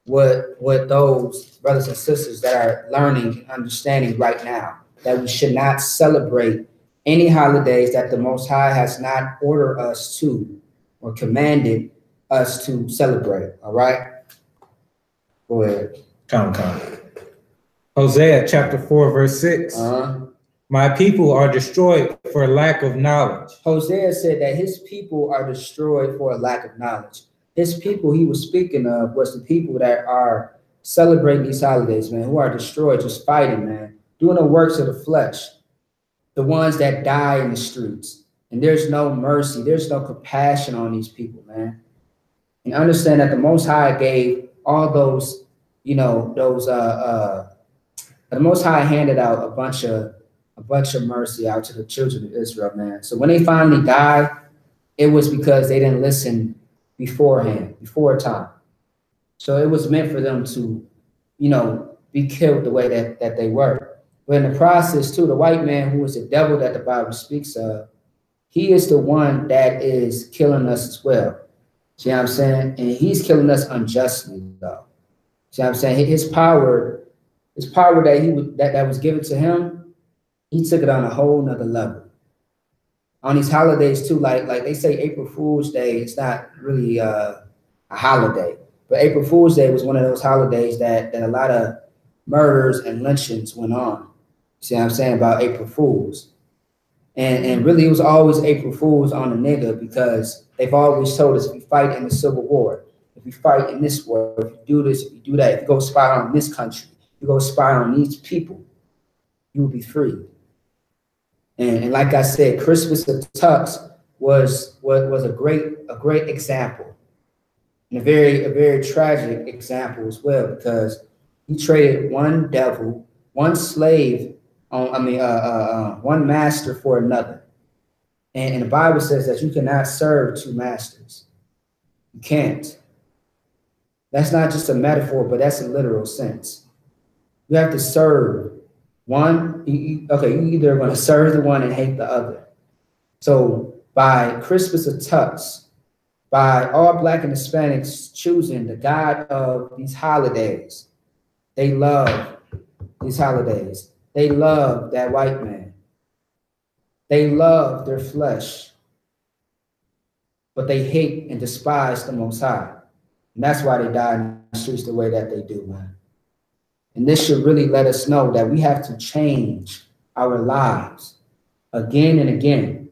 what those brothers and sisters that are learning and understanding right now, that we should not celebrate any holidays that the Most High has not ordered us to or commanded us to celebrate. All right? Go ahead. Come. Hosea chapter 4, verse 6. My people are destroyed for lack of knowledge. Hosea said that his people are destroyed for a lack of knowledge. His people he was speaking of was the people that are celebrating these holidays, man, who are destroyed, just fighting, man, doing the works of the flesh, the ones that die in the streets. And there's no mercy, there's no compassion on these people, man. And understand that the Most High gave all those, you know, the Most High handed out a bunch of mercy out to the children of Israel, man. So when they finally died, it was because they didn't listen beforehand, before time. So it was meant for them to, you know, be killed the way that they were. But in the process, too, the white man, who is the devil that the Bible speaks of, he is the one that is killing us as well. See what I'm saying? And he's killing us unjustly, though. See what I'm saying? His power that was given to him, he took it on a whole nother level. On these holidays too, like they say April Fool's Day, it's not really a holiday, but April Fool's Day was one of those holidays that a lot of murders and lynchings went on. See what I'm saying about April Fools? And really it was always April Fools on the nigga, because they've always told us if you fight in the Civil War, if you fight in this war, if you do this, if you do that, if you go spy on this country, if you go spy on these people, you will be free. And like I said, Crispus Attucks was a great example, and a very tragic example as well, because he traded one devil, one slave, one master for another. And the Bible says that you cannot serve two masters. You can't. That's not just a metaphor, but that's a literal sense. You have to serve one. You either going to serve the one and hate the other. So by Crispus Attucks, by all Black and Hispanics choosing the God of these holidays, they love these holidays. They love that white man. They love their flesh, but they hate and despise the Most High. And that's why they die in the streets the way that they do, man. And this should really let us know that we have to change our lives again and again.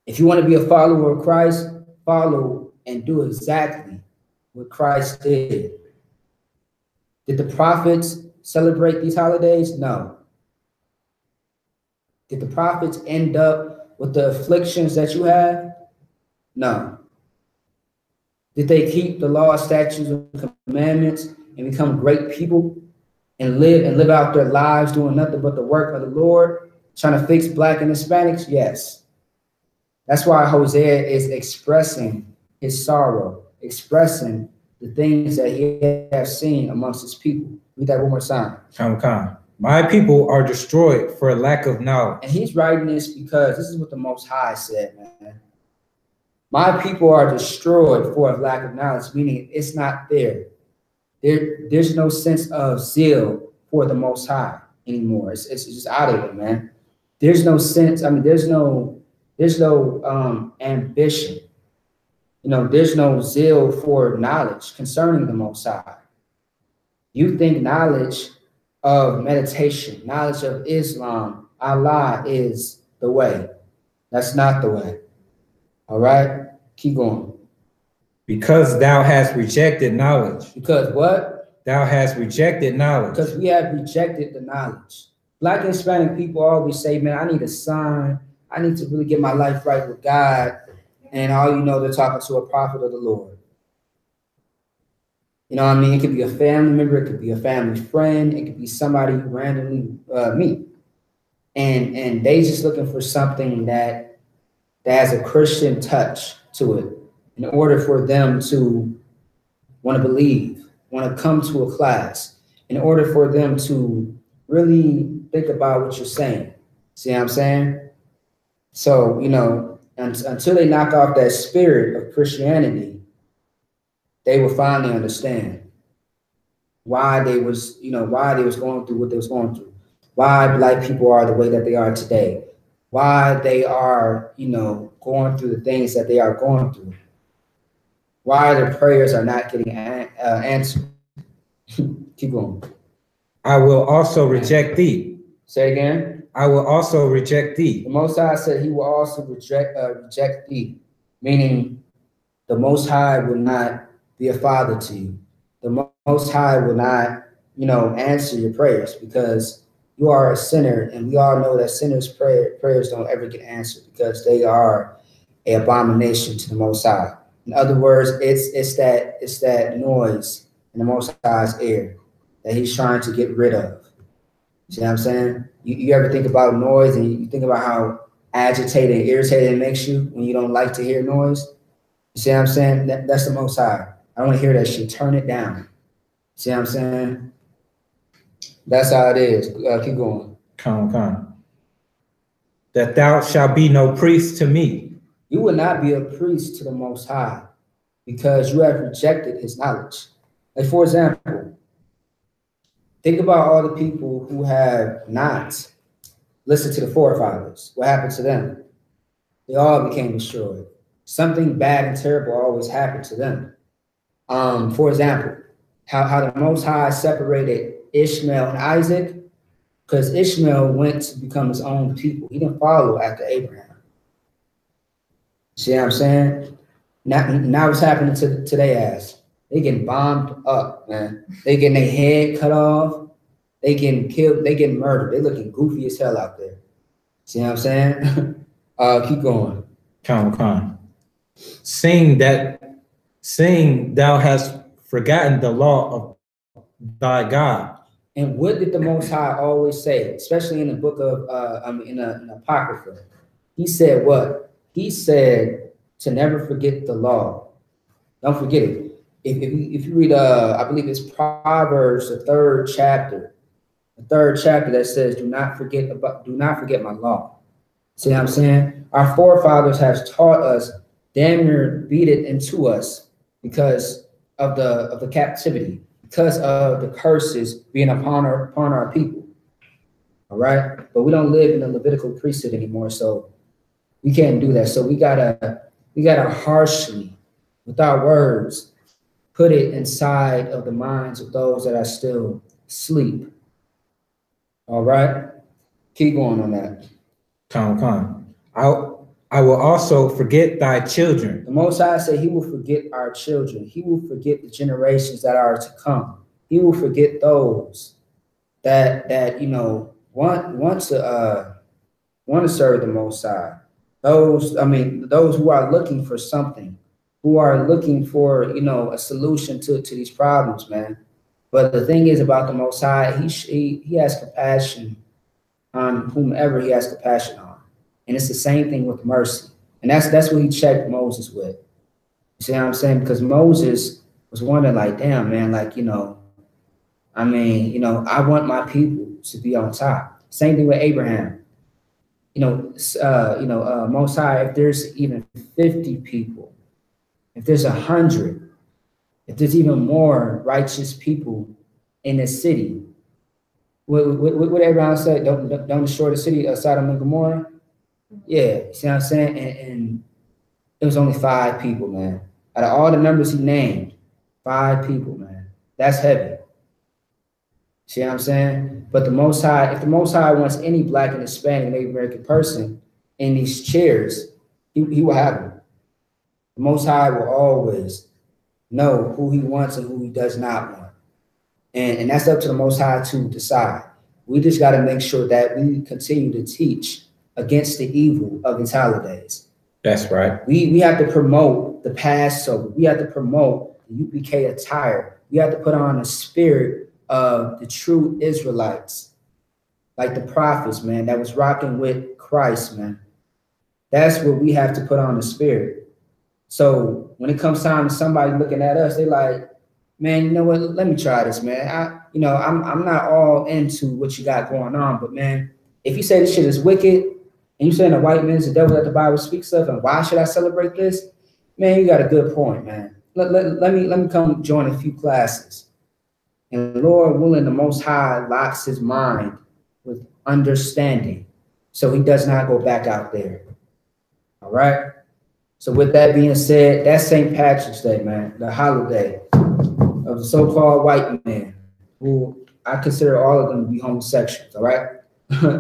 If you want to be a follower of Christ, follow and do exactly what Christ did. Did the prophets celebrate these holidays? No. Did the prophets end up with the afflictions that you have? No. Did they keep the law, statutes, and commandments and become great people and live out their lives doing nothing but the work of the Lord, trying to fix Black and Hispanics? Yes. That's why Hosea is expressing his sorrow, expressing the things that he has seen amongst his people. Read that one more time. Come. My people are destroyed for a lack of knowledge. And he's writing this because this is what the Most High said, man. My people are destroyed for a lack of knowledge, meaning it's not there. There's no sense of zeal for the Most High anymore. It's just out of it, man. There's no sense. I mean, there's no ambition. You know, there's no zeal for knowledge concerning the Most High. You think knowledge of meditation, knowledge of Islam, Allah is the way. That's not the way. All right? Keep going. Because thou hast rejected knowledge. Because what? Thou hast rejected knowledge. Because we have rejected the knowledge. Black and Hispanic people always say, man, I need a sign. I need to really get my life right with God. And all you know, they're talking to a prophet of the Lord. You know what I mean? It could be a family member. It could be a family friend. It could be somebody you randomly meet. And they just looking for something that has a Christian touch to it. in order for them to want to believe, want to come to a class, in order for them to really think about what you're saying. See what I'm saying? So, you know, until they knock off that spirit of Christianity, they will finally understand why they was, you know, why they was going through what they was going through, why Black people are the way that they are today, why they are, you know, going through the things that they are going through, why their prayers are not getting answered. Keep going. I will also reject thee. Say again. I will also reject thee. The Most High said he will also reject thee, meaning the Most High will not be a father to you. The Most High will not, you know, answer your prayers because you are a sinner, and we all know that sinners' prayers don't ever get answered because they are an abomination to the Most High. In other words, it's that noise in the Most High's ear that he's trying to get rid of. See what I'm saying? You ever think about noise and you think about how agitated and irritated it makes you when you don't like to hear noise? You see what I'm saying? That's the Most High. I don't want to hear that shit. Turn it down. See what I'm saying? That's how it is. Keep going. Come. That thou shalt be no priest to me. You will not be a priest to the Most High because you have rejected his knowledge. Like, for example, think about all the people who have not listened to the forefathers. What happened to them? They all became destroyed. Something bad and terrible always happened to them. For example, how the Most High separated Ishmael and Isaac, because Ishmael went to become his own people. He didn't follow after Abraham. See what I'm saying? Now what's happening to their ass? They getting bombed up, man. They getting their head cut off. They getting killed. They getting murdered. They looking goofy as hell out there. See what I'm saying? Keep going. Come. Seeing thou hast forgotten the law of thy God. And what did the Most High always say, especially in the book of, in Apocrypha? He said what? He said to never forget the law. Don't forget it. If you read, I believe it's Proverbs, the third chapter that says, do not forget my law. See what I'm saying? Our forefathers have taught us, damn near beat it into us because of the captivity, because of the curses being upon our people. All right, but we don't live in the Levitical priesthood anymore, so we can't do that. So we gotta harshly, with our words, put it inside of the minds of those that are still asleep. All right, keep going on that. Come. I will also forget thy children. The Most High said he will forget our children. He will forget the generations that are to come. He will forget those that you know want to serve the Most High. Those who are looking for something, who are looking for, you know, a solution to these problems, man. But the thing is about the Most High, he has compassion on whomever he has compassion on. And it's the same thing with mercy. And that's what he checked Moses with. You see what I'm saying? Because Moses was wondering, like, damn, man, like, you know, I want my people to be on top. Same thing with Abraham. Most High, if there's even 50 people, if there's 100, if there's even more righteous people in the city, what Abraham said, don't destroy the city of Sodom and Gomorrah. Yeah, see what I'm saying? And it was only 5 people, man. Out of all the numbers he named, 5 people, man. That's heavy. See what I'm saying? But the Most High, if the Most High wants any Black and Hispanic and Native American person in these chairs, he will have them. The Most High will always know who he wants and who he does not want. And that's up to the Most High to decide. We just got to make sure that we continue to teach against the evil of these holidays. That's right. We have to promote the Passover. We have to promote the U.P.K attire. We have to put on a spirit of the true Israelites, like the prophets, man, that was rocking with Christ, man. That's what we have to put on the spirit. So when it comes time to somebody looking at us, they like, man, you know what? Let me try this, man. I'm not all into what you got going on, but man, if you say this shit is wicked, and you saying the white man is the devil that the Bible speaks of, and why should I celebrate this? Man, you got a good point, man. Let me come join a few classes. And Lord willing, the Most High locks his mind with understanding, so he does not go back out there. All right? So with that being said, that's St. Patrick's Day, man, the holiday of the so-called white man, who I consider all of them to be homosexuals, all right?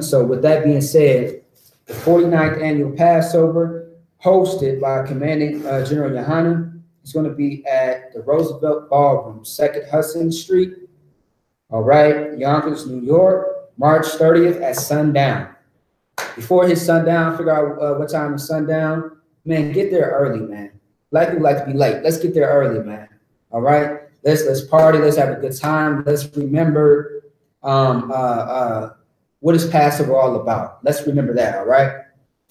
So with that being said, the 49th annual Passover, hosted by Commanding General Yahanna, is going to be at the Roosevelt Ballroom, 2nd Hudson Street, all right, Yonkers, New York, March 30th at sundown. Before his sundown, figure out what time is sundown. Man, get there early, man. Black people like to be late. Let's get there early, man. All right, let's party. Let's have a good time. Let's remember what is Passover all about. Let's remember that. All right.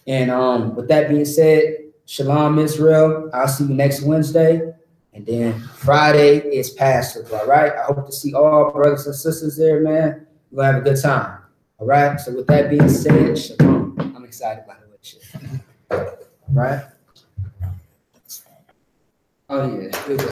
And with that being said, Shalom, Israel. I'll see you next Wednesday. And then Friday is Passover, all right? I hope to see all brothers and sisters there, man. We're going to have a good time, all right? So with that being said, Shalom. I'm excited about it. All right? Oh, yeah.